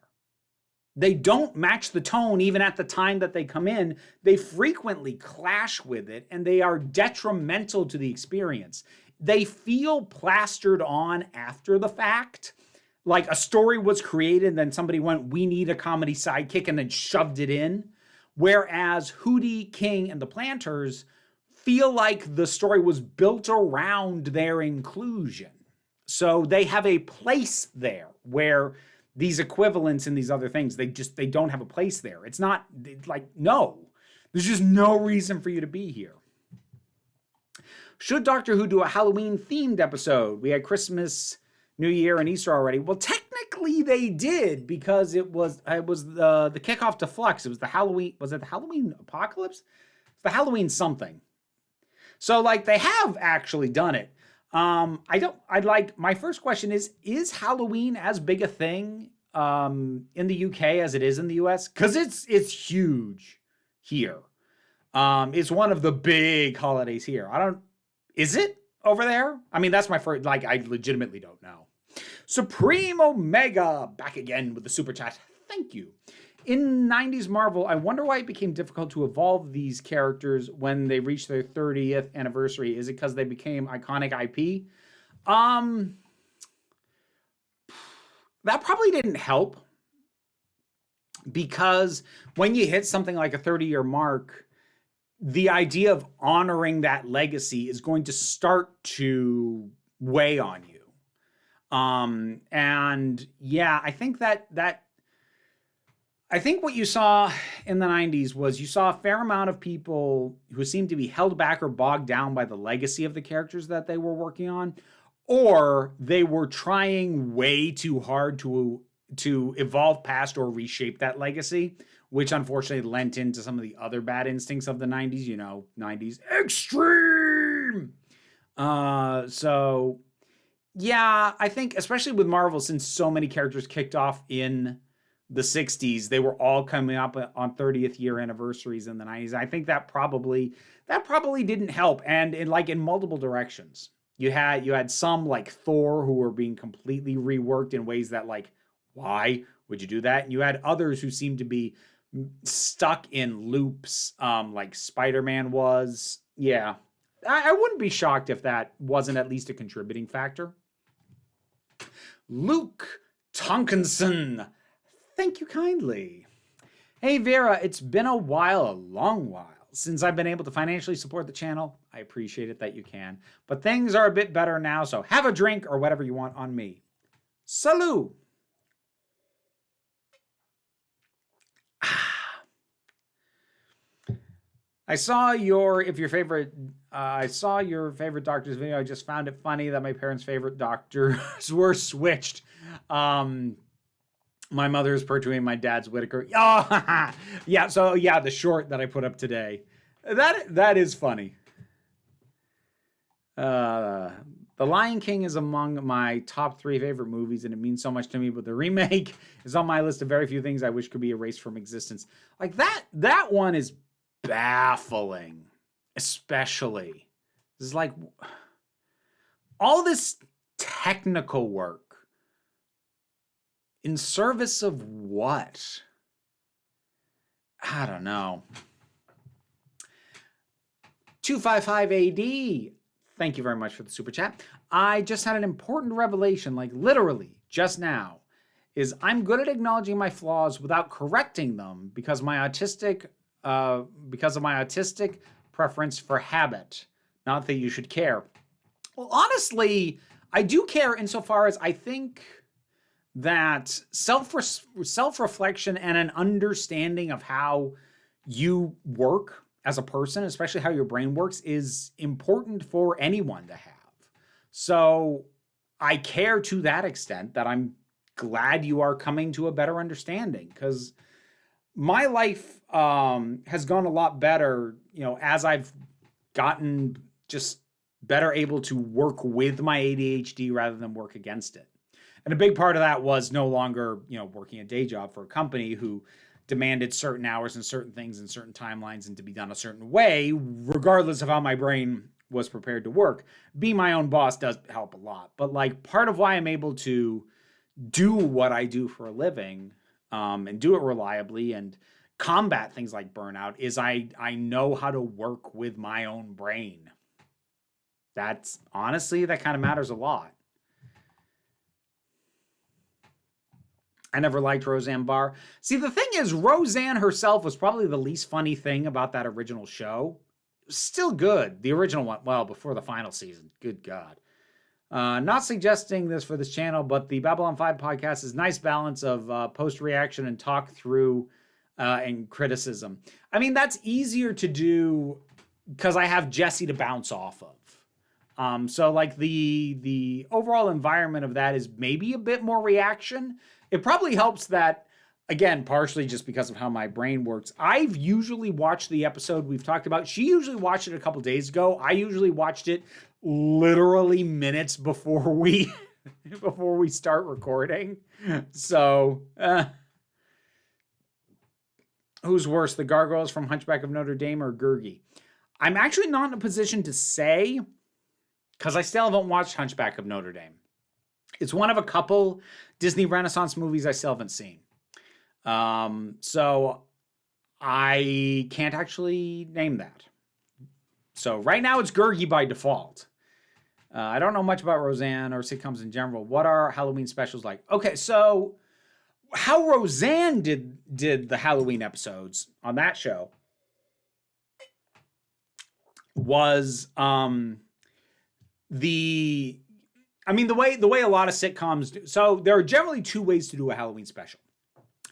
They don't match the tone even at the time that they come in. They frequently clash with it, and they are detrimental to the experience. They feel plastered on after the fact. Like a story was created, and then somebody went, we need a comedy sidekick, and then shoved it in. Whereas Hootie, King, and the Planters feel like the story was built around their inclusion. So they have a place there where these equivalents and these other things, they don't have a place there. It's not like, no, there's just no reason for you to be here. Should Doctor Who do a Halloween themed episode? We had Christmas, New Year, and Easter already. Well, technically they did because it was the kickoff to Flux. It was the Halloween, was it the Halloween Apocalypse? It's the Halloween something. So like they have actually done it. My first question is Halloween as big a thing in the UK as it is in the US? Because it's huge here. It's one of the big holidays here. Is it over there? I mean, that's my first, I legitimately don't know. Supreme Omega, back again with the super chat. Thank you. In 90s Marvel, I wonder why it became difficult to evolve these characters when they reached their 30th anniversary. Is it because they became iconic IP? That probably didn't help, because when you hit something like a 30-year mark, the idea of honoring that legacy is going to start to weigh on you. And yeah, I think I think what you saw in the 90s was you saw a fair amount of people who seemed to be held back or bogged down by the legacy of the characters that they were working on, or they were trying way too hard to evolve past or reshape that legacy, which unfortunately lent into some of the other bad instincts of the 90s, 90s extreme. So yeah, I think especially with Marvel, since so many characters kicked off in the 60s, they were all coming up on 30th year anniversaries in the 90s. I think that probably didn't help. And in multiple directions. You had some like Thor who were being completely reworked in ways that why would you do that? And you had others who seemed to be stuck in loops, like Spider-Man was. Yeah, I wouldn't be shocked if that wasn't at least a contributing factor. Luke Tonkinson, thank you kindly. Hey Vera, it's been a long while since I've been able to financially support the channel. I appreciate it that you can, but things are a bit better now, so have a drink or whatever you want on me. Salut! I saw your favorite. I saw your favorite doctor's video. I just found it funny that my parents' favorite doctors were switched. Um, my mother's Pertwee, my dad's Whitaker. Oh, yeah. So yeah, the short that I put up today. That is funny. The Lion King is among my top 3 favorite movies, and it means so much to me. But the remake is on my list of very few things I wish could be erased from existence. Like that one is baffling, especially. This is like all this technical work in service of what? I don't know. 255 AD. Thank you very much for the super chat. I just had an important revelation, like literally just now, is I'm good at acknowledging my flaws without correcting them because of my autistic preference for habit. Not that you should care. Well, honestly, I do care insofar as I think that self-reflection and an understanding of how you work as a person, especially how your brain works, is important for anyone to have. So I care to that extent that I'm glad you are coming to a better understanding, because my life has gone a lot better, as I've gotten just better able to work with my ADHD rather than work against it. And a big part of that was no longer, working a day job for a company who demanded certain hours and certain things and certain timelines and to be done a certain way, regardless of how my brain was prepared to work. Being my own boss does help a lot. But like part of why I'm able to do what I do for a living and do it reliably and combat things like burnout is I know how to work with my own brain. That's honestly, that kind of matters a lot. I never liked Roseanne Barr. See, the thing is, Roseanne herself was probably the least funny thing about that original show. It was still good. The original one, well, before the final season. Good God. Not suggesting this for this channel, but the Babylon 5 podcast is a nice balance of post-reaction and talk through and criticism. I mean, that's easier to do because I have Jesse to bounce off of. So like the overall environment of that is maybe a bit more reaction. It probably helps that, again, partially just because of how my brain works. I've usually watched the episode we've talked about. She usually watched it a couple days ago. I usually watched it literally minutes before we start recording. So, who's worse, the gargoyles from Hunchback of Notre Dame or Gurgi? I'm actually not in a position to say because I still haven't watched Hunchback of Notre Dame. It's one of a couple Disney Renaissance movies I still haven't seen. So I can't actually name that. So right now it's Gurgi by default. I don't know much about Roseanne or sitcoms in general. What are Halloween specials like? Okay, so how Roseanne did the Halloween episodes on that show was the way a lot of sitcoms do. So there are generally 2 ways to do a Halloween special.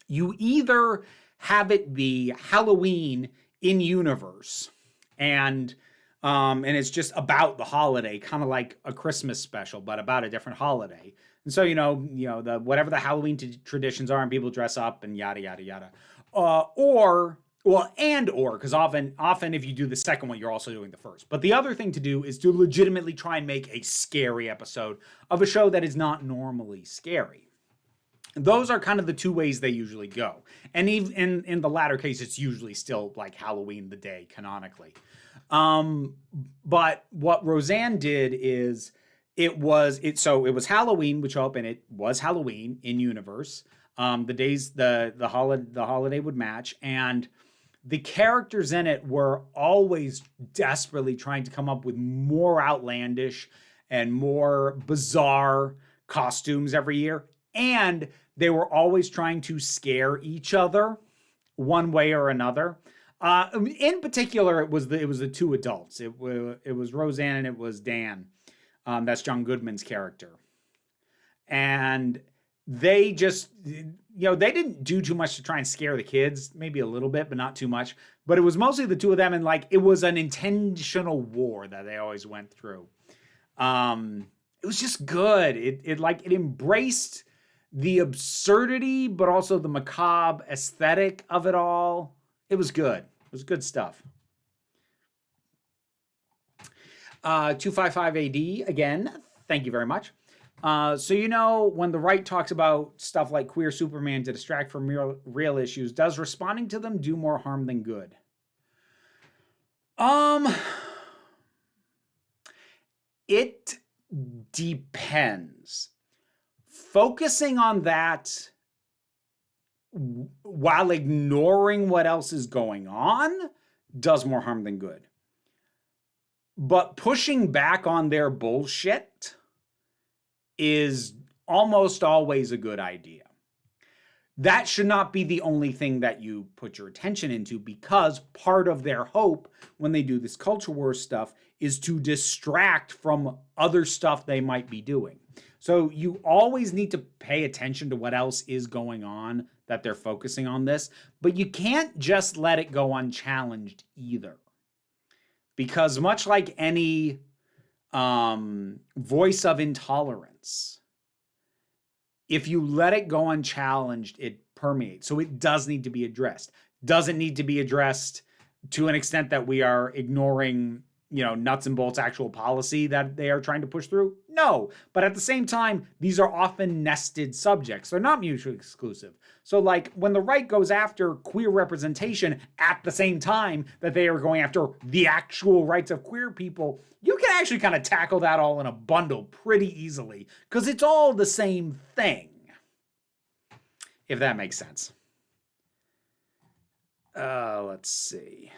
You either have it be Halloween in universe, and it's just about the holiday, kind of like a Christmas special, but about a different holiday. And so the whatever the Halloween traditions are, and people dress up and yada yada yada, or because often if you do the second one, you're also doing the first. But the other thing to do is to legitimately try and make a scary episode of a show that is not normally scary. Those are kind of the 2 ways they usually go. And even in the latter case, it's usually still like Halloween the day canonically. But what Roseanne did is it was Halloween, which and it was Halloween in universe. The days the holiday would match, and the characters in it were always desperately trying to come up with more outlandish and more bizarre costumes every year. And they were always trying to scare each other one way or another. In particular, it was the 2 adults. It was Roseanne and it was Dan. That's John Goodman's character. And they just, they didn't do too much to try and scare the kids, maybe a little bit, but not too much. But it was mostly the two of them, and like it was an intentional war that they always went through. It was just good. It embraced the absurdity, but also the macabre aesthetic of it all. It was good. It was good stuff. 255 AD, again, thank you very much. So, when the right talks about stuff like queer Superman to distract from real issues, does responding to them do more harm than good? It depends. Focusing on that while ignoring what else is going on does more harm than good. But pushing back on their bullshit is almost always a good idea. That should not be the only thing that you put your attention into, because part of their hope when they do this culture war stuff is to distract from other stuff they might be doing. So you always need to pay attention to what else is going on that they're focusing on this, but you can't just let it go unchallenged either. Because much like any voice of intolerance, if you let it go unchallenged, it permeates. So it does need to be addressed. Doesn't need to be addressed to an extent that we are ignoring, nuts and bolts actual policy that they are trying to push through. No, but at the same time, these are often nested subjects. They're not mutually exclusive. So like when the right goes after queer representation at the same time that they are going after the actual rights of queer people, you can actually kind of tackle that all in a bundle pretty easily because it's all the same thing, if that makes sense. Let's see.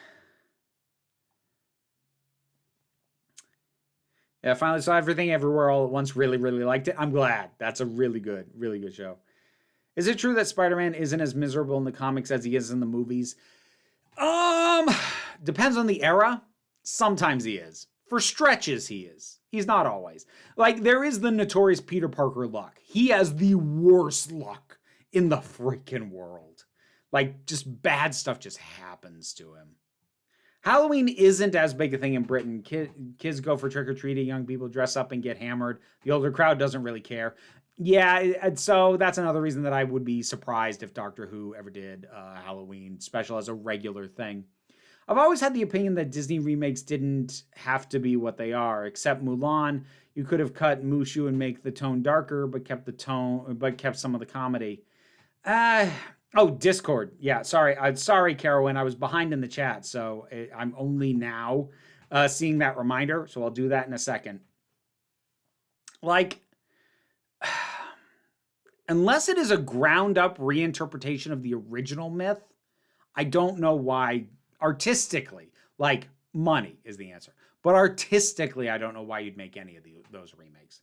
Yeah, finally saw Everything Everywhere All at Once. Really, really liked it. I'm glad. That's a really good show. Is it true that Spider-Man isn't as miserable in the comics as he is in the movies? Depends on the era. Sometimes he is. For stretches, he is. He's not always. Like, there is the notorious Peter Parker luck. He has the worst luck in the freaking world. Like, just bad stuff just happens to him. Halloween isn't as big a thing in Britain. Kids go for trick-or-treating, young people dress up and get hammered. The older crowd doesn't really care. Yeah, so that's another reason that I would be surprised if Doctor Who ever did a Halloween special as a regular thing. I've always had the opinion that Disney remakes didn't have to be what they are, except Mulan. You could have cut Mushu and make the tone darker, but kept some of the comedy. Discord. Yeah, sorry, Carolyn. I was behind in the chat, so I'm only now seeing that reminder, so I'll do that in a second. Like, unless it is a ground-up reinterpretation of the original myth, I don't know why, artistically, like, money is the answer. But artistically, I don't know why you'd make any of those remakes.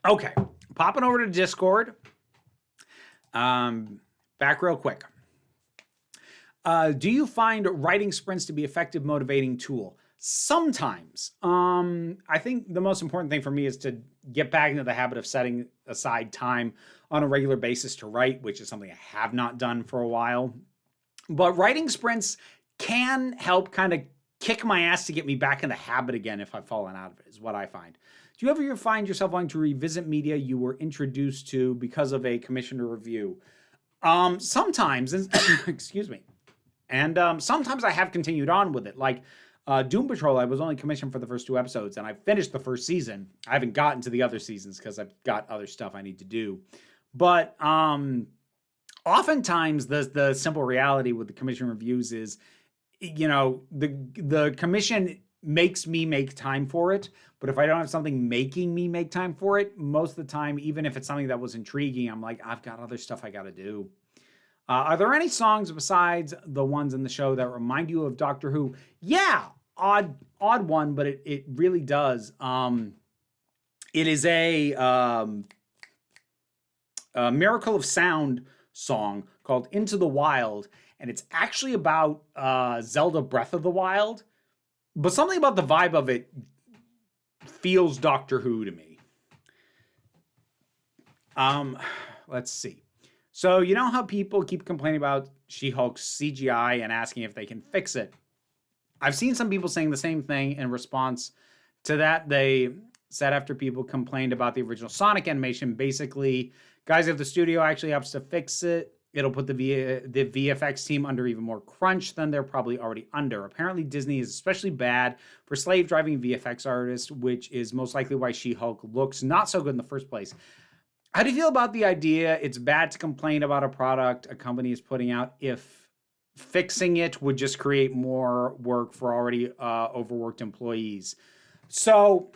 Okay, popping over to Discord. Back real quick. Do you find writing sprints to be effective motivating tool? Sometimes. I think the most important thing for me is to get back into the habit of setting aside time on a regular basis to write, which is something I have not done for a while. But writing sprints can help kind of kick my ass to get me back in the habit again if I've fallen out of it, is what I find. Do you ever find yourself wanting to revisit media you were introduced to because of a commissioned review? Sometimes, excuse me. And sometimes I have continued on with it. Like Doom Patrol, I was only commissioned for the first 2 episodes, and I finished the first season. I haven't gotten to the other seasons because I've got other stuff I need to do. But oftentimes, the simple reality with the commission reviews is, the commission makes me make time for it. But if I don't have something making me make time for it, most of the time, even if it's something that was intriguing, I'm like, I've got other stuff I got to do. Are there any songs besides the ones in the show that remind you of Doctor Who? Yeah, odd one, but it really does. It is a Miracle of Sound song called Into the Wild, and it's actually about Zelda Breath of the Wild. But something about the vibe of it feels Doctor Who to me. Let's see. So you know how people keep complaining about She-Hulk's CGI and asking if they can fix it? I've seen some people saying the same thing in response to that. They said after people complained about the original Sonic animation, basically, guys, if the studio actually helps to fix it, it'll put the VFX team under even more crunch than they're probably already under. Apparently, Disney is especially bad for slave-driving VFX artists, which is most likely why She-Hulk looks not so good in the first place. How do you feel about the idea it's bad to complain about a product a company is putting out if fixing it would just create more work for already overworked employees? So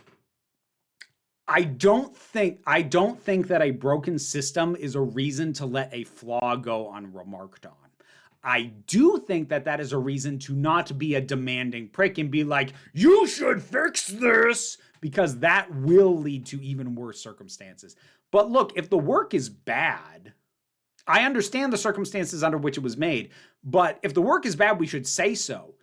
I don't think that a broken system is a reason to let a flaw go unremarked on. I do think that that is a reason to not be a demanding prick and be like, you should fix this, because that will lead to even worse circumstances. But look, if the work is bad, I understand the circumstances under which it was made, but if the work is bad, we should say so.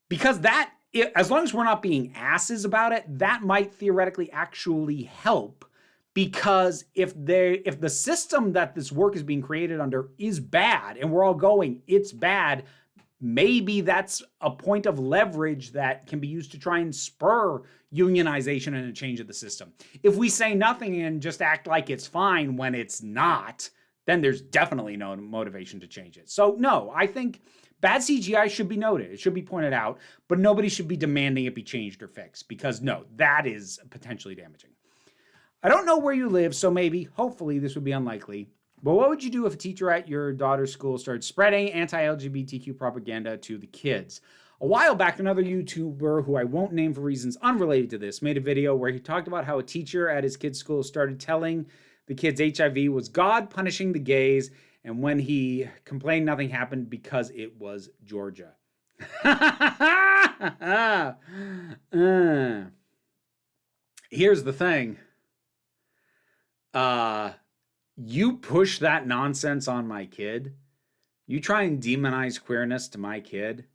Because that, as long as we're not being asses about it, that might theoretically actually help. Because if the system that this work is being created under is bad, and we're all going, it's bad, maybe that's a point of leverage that can be used to try and spur unionization and a change of the system. If we say nothing and just act like it's fine when it's not, then there's definitely no motivation to change it. So no, I think bad CGI should be noted. It should be pointed out, but nobody should be demanding it be changed or fixed, because no, that is potentially damaging. I don't know where you live, so maybe, hopefully, this would be unlikely. But what would you do if a teacher at your daughter's school started spreading anti-LGBTQ propaganda to the kids? A while back, another YouTuber, who I won't name for reasons unrelated to this, made a video where he talked about how a teacher at his kid's school started telling the kids HIV was God punishing the gays, and when he complained, nothing happened because it was Georgia. Here's the thing. You push that nonsense on my kid, you try and demonize queerness to my kid,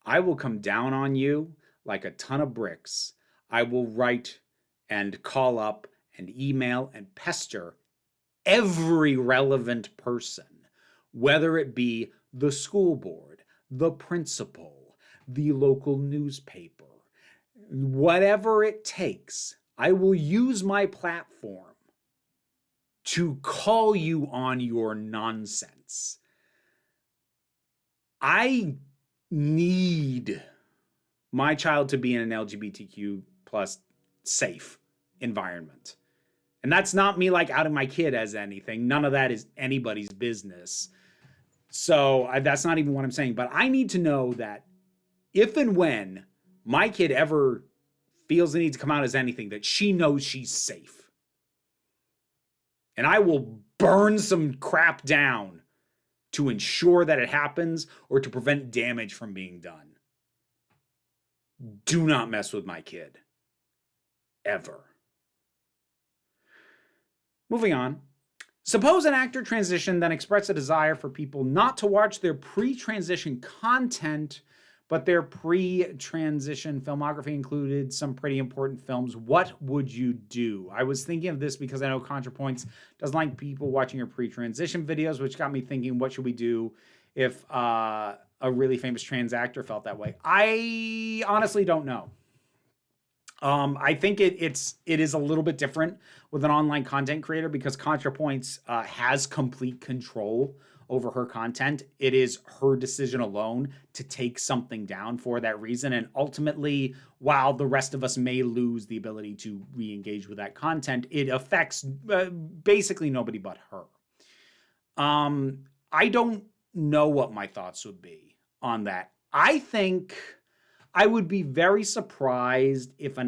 I will come down on you like a ton of bricks. I will write and call up and email and pester every relevant person, whether it be the school board, the principal, the local newspaper, whatever it takes. I will use my platform to call you on your nonsense. I need my child to be in an LGBTQ plus safe environment. And that's not me like outing my kid as anything. None of that is anybody's business. So that's not even what I'm saying. But I need to know that if and when my kid ever feels the need to come out as anything, that she knows she's safe. And I will burn some crap down to ensure that it happens or to prevent damage from being done. Do not mess with my kid. Ever. Moving on. Suppose an actor transitioned, then expressed a desire for people not to watch their pre-transition content, but their pre-transition filmography included some pretty important films. What would you do? I was thinking of this because I know ContraPoints doesn't like people watching your pre-transition videos, which got me thinking, what should we do if a really famous trans actor felt that way? I honestly don't know. I think it is a little bit different with an online content creator because ContraPoints has complete control over her content. It is her decision alone to take something down for that reason. And ultimately, while the rest of us may lose the ability to re-engage with that content, it affects basically nobody but her. I don't know what my thoughts would be on that. I think I would be very surprised if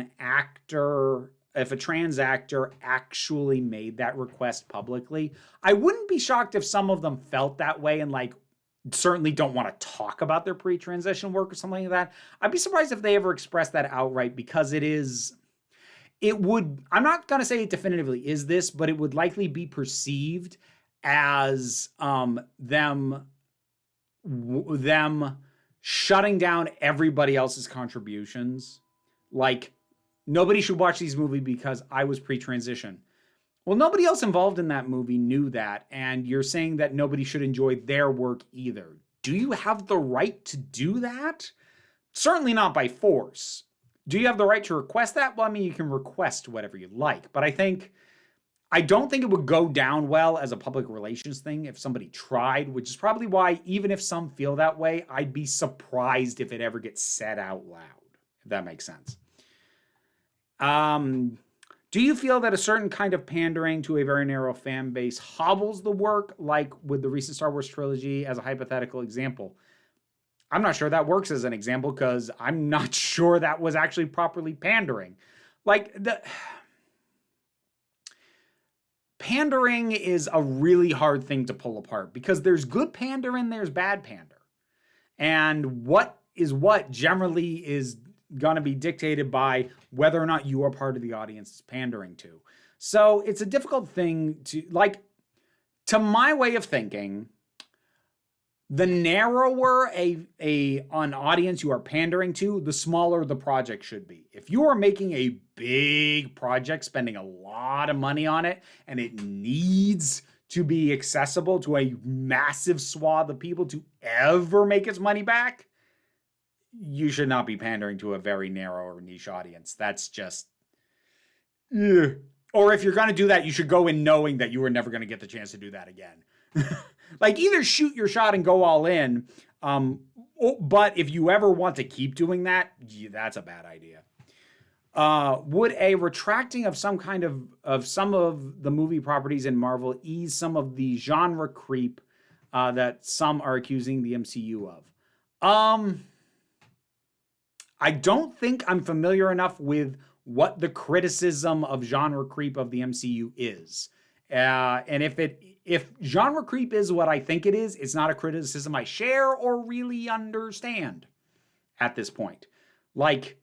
if a trans actor actually made that request publicly. I wouldn't be shocked if some of them felt that way and certainly don't want to talk about their pre-transition work or something like that. I'd be surprised if they ever expressed that outright because I'm not going to say it definitively is this, but it would likely be perceived as them shutting down everybody else's contributions. Like, Nobody should watch these movies because I was pre-transition. Well, nobody else involved in that movie knew that, and you're saying that nobody should enjoy their work either. Do you have the right to do that? Certainly not by force. Do you have the right to request that? Well, I mean, you can request whatever you like, but I don't think it would go down well as a public relations thing if somebody tried, which is probably why, even if some feel that way, I'd be surprised if it ever gets said out loud, if that makes sense. Do you feel that a certain kind of pandering to a very narrow fan base hobbles the work, like with the recent Star Wars trilogy as a hypothetical example? I'm not sure that works as an example because I'm not sure that was actually properly pandering. Like, the pandering is a really hard thing to pull apart because there's good pander and there's bad pander. And what generally is going to be dictated by whether or not you are part of the audience it's pandering to. So it's a difficult thing to my way of thinking, the narrower an audience you are pandering to, the smaller the project should be. If you are making a big project, spending a lot of money on it, and it needs to be accessible to a massive swath of people to ever make its money back, you should not be pandering to a very narrow or niche audience. That's just... Ugh. Or if you're going to do that, you should go in knowing that you were never going to get the chance to do that again. Like, either shoot your shot and go all in, but if you ever want to keep doing that, that's a bad idea. Would a retracting of some of the movie properties in Marvel ease some of the genre creep that some are accusing the MCU of? I don't think I'm familiar enough with what the criticism of genre creep of the MCU is. And if genre creep is what I think it is, it's not a criticism I share or really understand at this point. Like,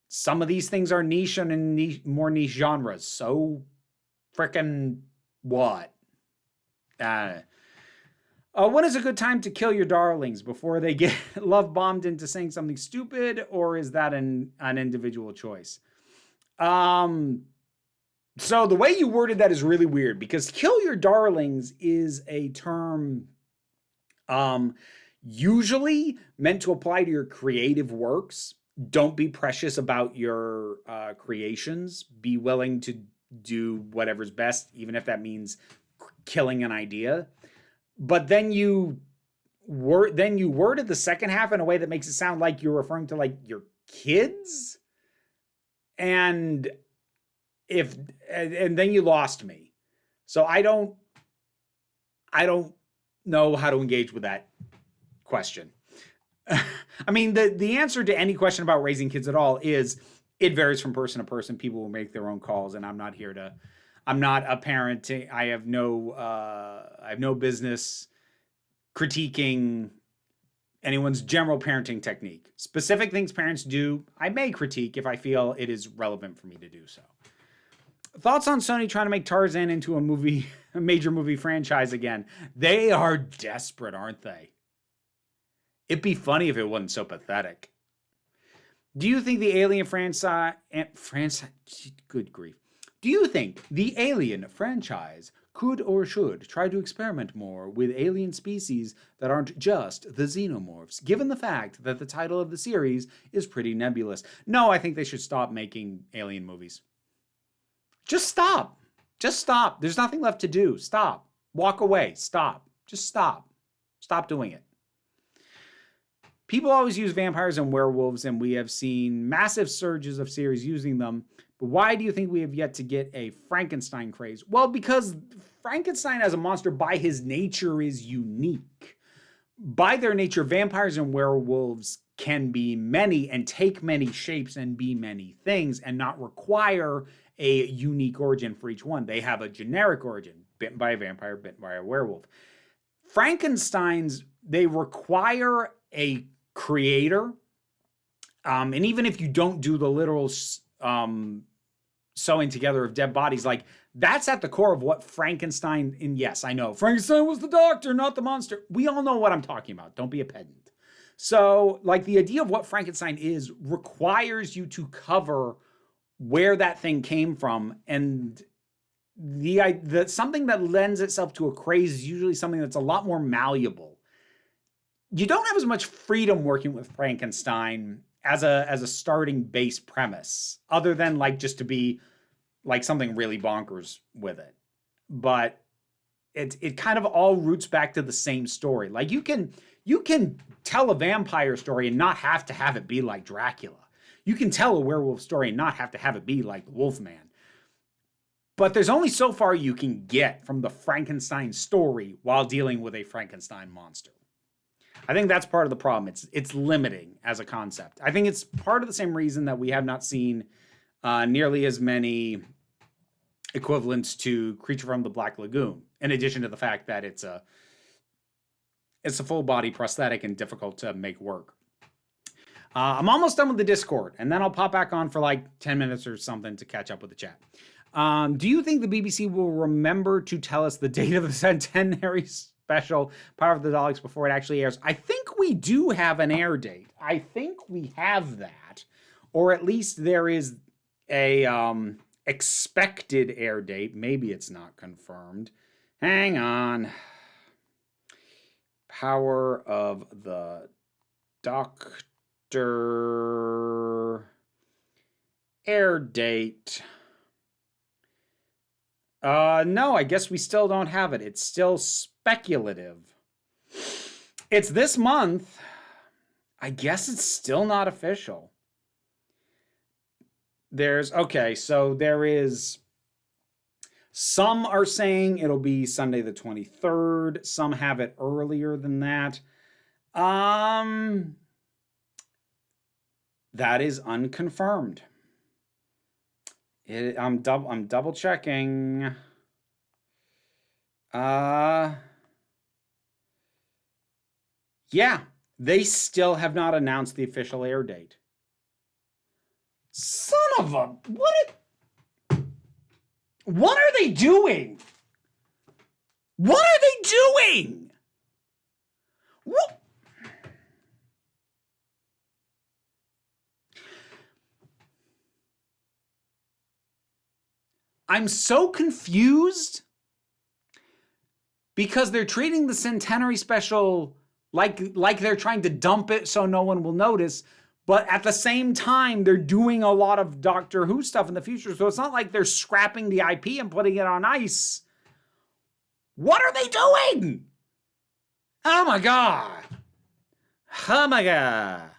some of these things are niche and in more niche genres. So frickin' what? When is a good time to kill your darlings? Before they get love bombed into saying something stupid, or is that an individual choice? So the way you worded that is really weird, because kill your darlings is a term usually meant to apply to your creative works. Don't be precious about your creations. Be willing to do whatever's best, even if that means killing an idea. But then you worded the second half in a way that makes it sound like you're referring to like your kids, and then you lost me. So I don't know how to engage with that question. I mean, the answer to any question about raising kids at all is it varies from person to person. People will make their own calls, and I'm not a parent. I have no business critiquing anyone's general parenting technique. Specific things parents do, I may critique if I feel it is relevant for me to do so. Thoughts on Sony trying to make Tarzan into a major movie franchise again? They are desperate, aren't they? It'd be funny if it wasn't so pathetic. Do you think the Alien franchise... Good grief. Do you think the Alien franchise could or should try to experiment more with alien species that aren't just the xenomorphs, given the fact that the title of the series is pretty nebulous? No, I think they should stop making alien movies. Just stop. Just stop. There's nothing left to do. Stop. Walk away. Stop. Just stop. Stop doing it. People always use vampires and werewolves, and we have seen massive surges of series using them. But why do you think we have yet to get a Frankenstein craze? Well, because Frankenstein as a monster by his nature is unique. By their nature, vampires and werewolves can be many and take many shapes and be many things and not require a unique origin for each one. They have a generic origin, bitten by a vampire, bitten by a werewolf. Frankensteins, they require a creator. And even if you don't do the literal sewing together of dead bodies, like that's at the core of what Frankenstein, and yes, I know Frankenstein was the doctor, not the monster. We all know what I'm talking about. Don't be a pedant. So, like, the idea of what Frankenstein is requires you to cover where that thing came from, and the something that lends itself to a craze is usually something that's a lot more malleable. You don't have as much freedom working with Frankenstein as a starting base premise, other than like just to be like something really bonkers with it. But it kind of all roots back to the same story. Like you can tell a vampire story and not have to have it be like Dracula. You can tell a werewolf story and not have to have it be like the Wolfman. But there's only so far you can get from the Frankenstein story while dealing with a Frankenstein monster. I think that's part of the problem. It's limiting as a concept. I think it's part of the same reason that we have not seen nearly as many equivalents to Creature from the Black Lagoon, in addition to the fact that it's a full body prosthetic and difficult to make work. I'm almost done with the Discord, and then I'll pop back on for like 10 minutes or something to catch up with the chat. Do you think the BBC will remember to tell us the date of the centenary special Power of the Daleks before it actually airs? I think we do have an air date. I think we have that, or at least there is a expected air date. Maybe it's not confirmed. Hang on. Power of the Doctor air date. No, I guess we still don't have it. It's still speculative. It's this month. I guess it's still not official. Okay, so there is, some are saying it'll be Sunday the 23rd. Some have it earlier than that. That is unconfirmed. I'm double checking. Yeah, they still have not announced the official air date. Son of a, what are they doing? What are they doing? What? I'm so confused because they're treating the centenary special like they're trying to dump it so no one will notice, but at the same time they're doing a lot of Doctor Who stuff in the future, so it's not like they're scrapping the IP and putting it on ice. What are they doing? Oh my god. Oh my god.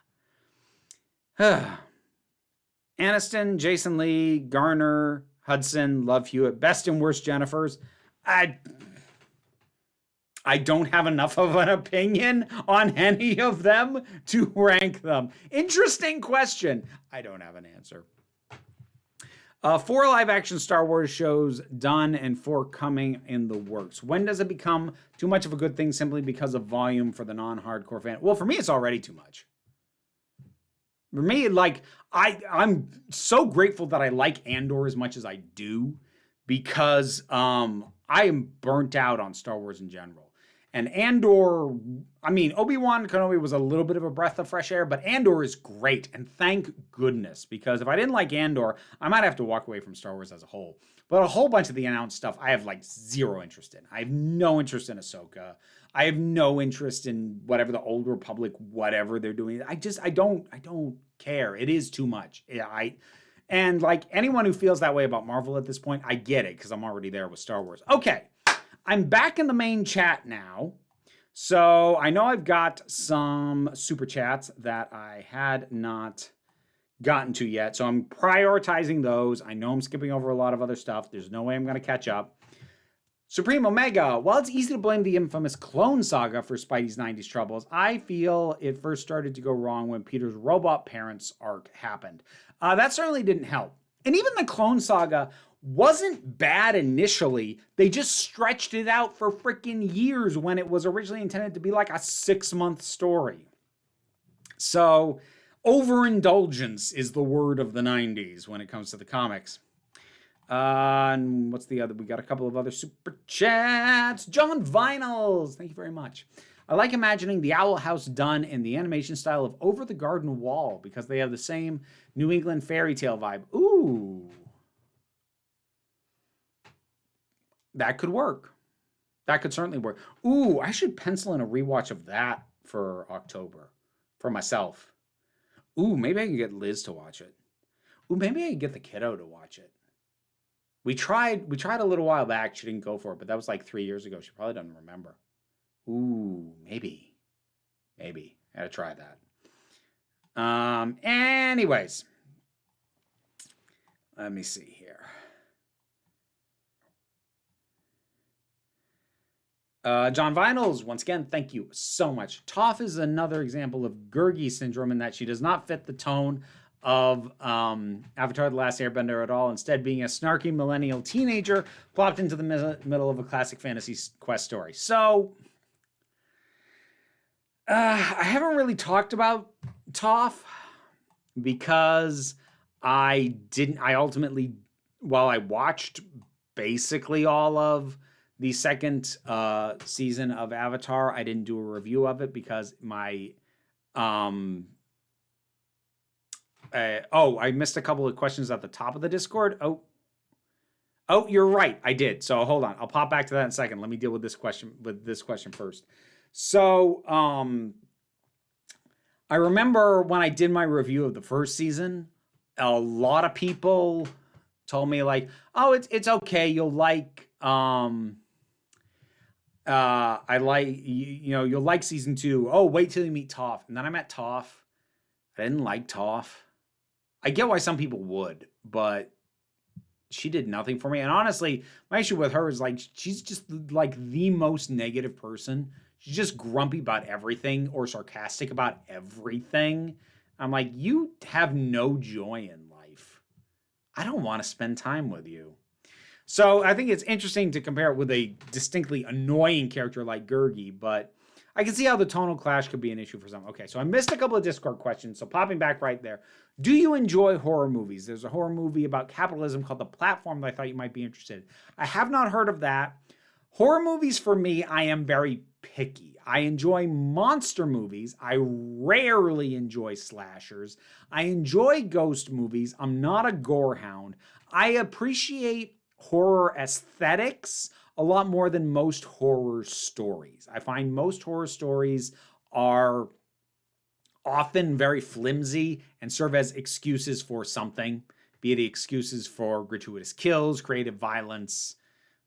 Aniston, Jason Lee, Garner, Hudson, Love Hewitt, best and worst Jennifers. I don't have enough of an opinion on any of them to rank them. Interesting question. I don't have an answer. 4 live-action Star Wars shows done and 4 coming in the works. When does it become too much of a good thing simply because of volume for the non-hardcore fan? Well, for me, it's already too much. For me, like, I'm so grateful that I like Andor as much as I do, because I am burnt out on Star Wars in general. And Andor, I mean, Obi-Wan Kenobi was a little bit of a breath of fresh air, but Andor is great, and thank goodness, because if I didn't like Andor, I might have to walk away from Star Wars as a whole. But a whole bunch of the announced stuff, I have like zero interest in. I have no interest in Ahsoka. I have no interest in whatever the Old Republic, whatever they're doing. I don't care. It is too much. And like anyone who feels that way about Marvel at this point, I get it, because I'm already there with Star Wars. Okay. I'm back in the main chat now. So I know I've got some super chats that I had not gotten to yet. So I'm prioritizing those. I know I'm skipping over a lot of other stuff. There's no way I'm going to catch up. Supreme Omega, while it's easy to blame the infamous Clone Saga for Spidey's 90s troubles, I feel it first started to go wrong when Peter's robot parents arc happened. That certainly didn't help. And even the Clone Saga wasn't bad initially. They just stretched it out for freaking years when it was originally intended to be like a 6-month story. So overindulgence is the word of the 90s when it comes to the comics. And what's the other? We got a couple of other super chats. John Vinyls, thank you very much. I like imagining the Owl House done in the animation style of Over the Garden Wall because they have the same New England fairy tale vibe. Ooh. That could work. That could certainly work. Ooh, I should pencil in a rewatch of that for October for myself. Ooh, maybe I can get Liz to watch it. Ooh, maybe I can get the kiddo to watch it. We tried a little while back. She didn't go for it, but that was like 3 years ago. She probably doesn't remember. Ooh, maybe. I gotta try that. Anyways. Let me see here. John Vinyls, once again, thank you so much. Toph is another example of Gurgi syndrome in that she does not fit the tone of Avatar The Last Airbender at all, instead being a snarky millennial teenager plopped into the middle of a classic fantasy quest story. So, I haven't really talked about Toph because I ultimately, while I watched basically all of the second season of Avatar, I didn't do a review of it because my I missed a couple of questions at the top of the Discord. Oh, you're right, I did. So hold on, I'll pop back to that in a second. Let me deal with this question first. So I remember when I did my review of the first season, a lot of people told me like, "Oh, it's okay. You'll like you'll like season 2. Oh, wait till you meet Toph." And then I met Toph. I didn't like Toph. I get why some people would, but she did nothing for me. And honestly, my issue with her is like she's just like the most negative person. She's just grumpy about everything or sarcastic about everything. I'm like, you have no joy in life. I don't want to spend time with you. So I think it's interesting to compare it with a distinctly annoying character like Gurgi, but I can see how the tonal clash could be an issue for some. Okay, so I missed a couple of Discord questions, so popping back right there. Do you enjoy horror movies? There's a horror movie about capitalism called The Platform that I thought you might be interested in. I have not heard of that. Horror movies, for me, I am very picky. I enjoy monster movies. I rarely enjoy slashers. I enjoy ghost movies. I'm not a gore hound. I appreciate horror aesthetics a lot more than most horror stories. I find most horror stories are often very flimsy and serve as excuses for something, be it excuses for gratuitous kills, creative violence,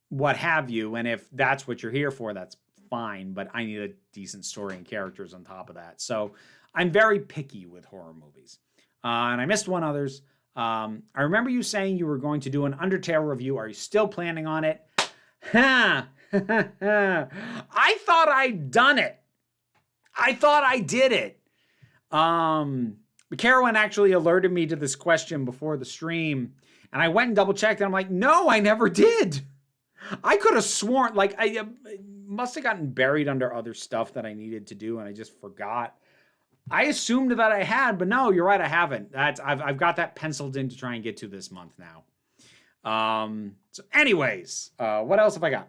what have you. And if that's what you're here for, that's fine, but I need a decent story and characters on top of that. So I'm very picky with horror movies. And I missed one others. I remember you saying you were going to do an Undertale review. Are you still planning on it? I thought I'd done it. I thought I did it. Carolyn actually alerted me to this question before the stream, and I went and double checked, and I'm like, no, I never did. I could have sworn, like, I must have gotten buried under other stuff that I needed to do, and I just forgot. I assumed that I had, but no, you're right, I haven't. I've got that penciled in to try and get to this month now. So anyways, what else have I got?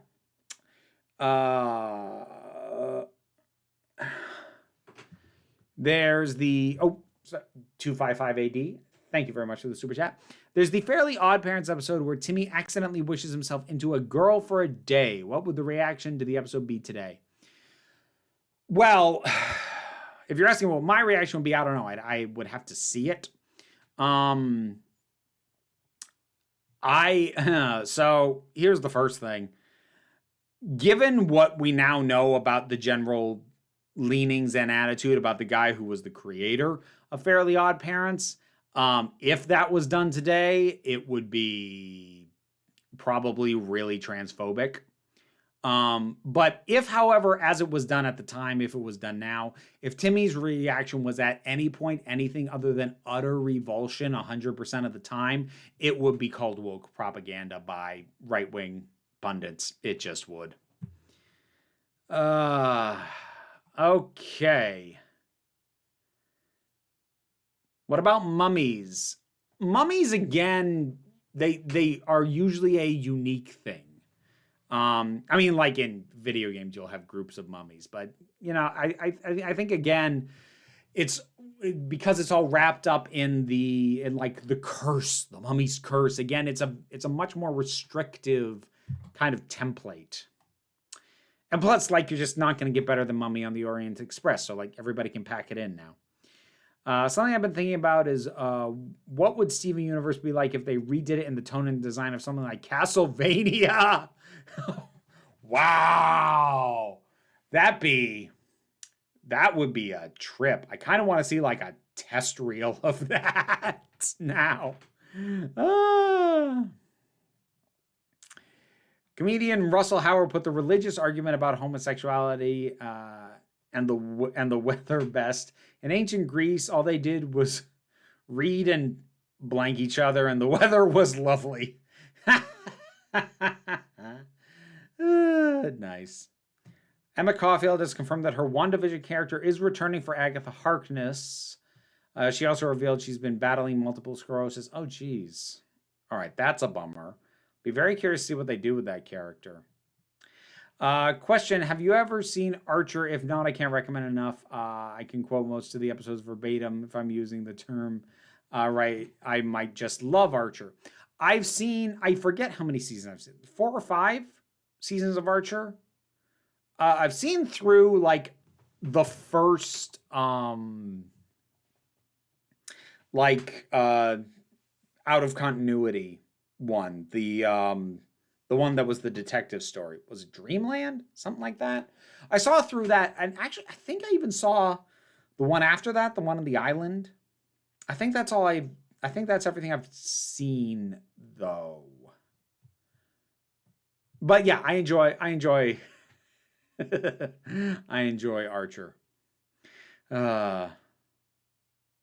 255AD. Thank you very much for the super chat. There's the Fairly Odd Parents episode where Timmy accidentally wishes himself into a girl for a day. What would the reaction to the episode be today? Well, if you're asking what my reaction would be, I don't know. I would have to see it. So here's the first thing. Given what we now know about the general leanings and attitude about the guy who was the creator of Fairly Odd Parents, if that was done today, it would be probably really transphobic. But if, however, as it was done at the time, if it was done now, if Timmy's reaction was at any point anything other than utter revulsion 100% of the time, it would be called woke propaganda by right-wing pundits. It just would. Okay. What about mummies? Mummies, again, they are usually a unique thing. I mean, like in video games, you'll have groups of mummies, but you know, I think again, it's because it's all wrapped up in like the curse, the mummy's curse. Again, it's a much more restrictive kind of template. And plus, like, you're just not going to get better than Mummy on the Orient Express, so like everybody can pack it in now. Something I've been thinking about is what would Steven Universe be like if they redid it in the tone and design of something like Castlevania? Wow, that would be a trip. I kind of want to see like a test reel of that now. Comedian Russell Howard put the religious argument about homosexuality and the weather best. In ancient Greece, all they did was read and blank each other, and the weather was lovely. Nice. Emma Caulfield has confirmed that her WandaVision character is returning for Agatha Harkness. She also revealed she's been battling multiple sclerosis. Oh, geez. All right, that's a bummer. Be very curious to see what they do with that character. Question, have you ever seen Archer? If not, I can't recommend enough. I can quote most of the episodes verbatim if I'm using the term right. I might just love Archer. I forget how many seasons I've seen. 4 or 5 seasons of Archer. I've seen through like the first out of continuity one, the one that was the detective story. Was it Dreamland? Something like that. I saw through that, and actually I think I even saw the one after that, the one on the island. I think that's everything I've seen though. But yeah, I enjoy I enjoy Archer.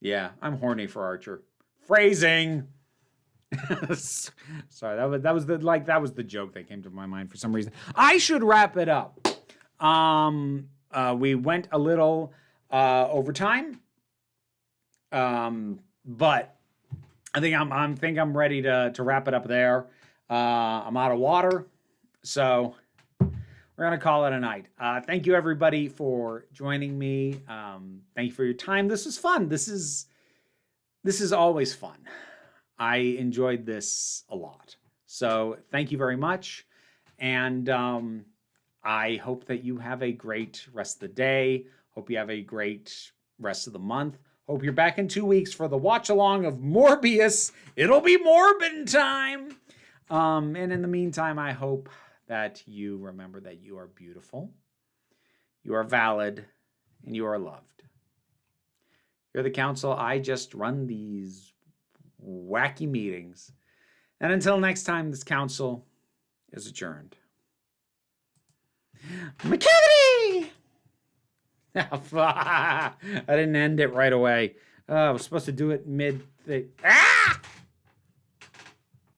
Yeah, I'm horny for Archer. Phrasing. Sorry, that was the joke that came to my mind for some reason. I should wrap it up. We went a little over time. But I think I'm ready to wrap it up there. I'm out of water, so we're gonna call it a night. Thank you everybody for joining me. Thank you for your time. This was fun. This is always fun. I enjoyed this a lot. So thank you very much. And I hope that you have a great rest of the day. Hope you have a great rest of the month. Hope you're back in 2 weeks for the watch along of Morbius. It'll be Morbin time. And in the meantime, I hope that you remember that you are beautiful, you are valid, and you are loved. You're the council. I just run these wacky meetings. And until next time, this council is adjourned. McCavity! I didn't end it right away. I was supposed to do it mid-thing. Ah!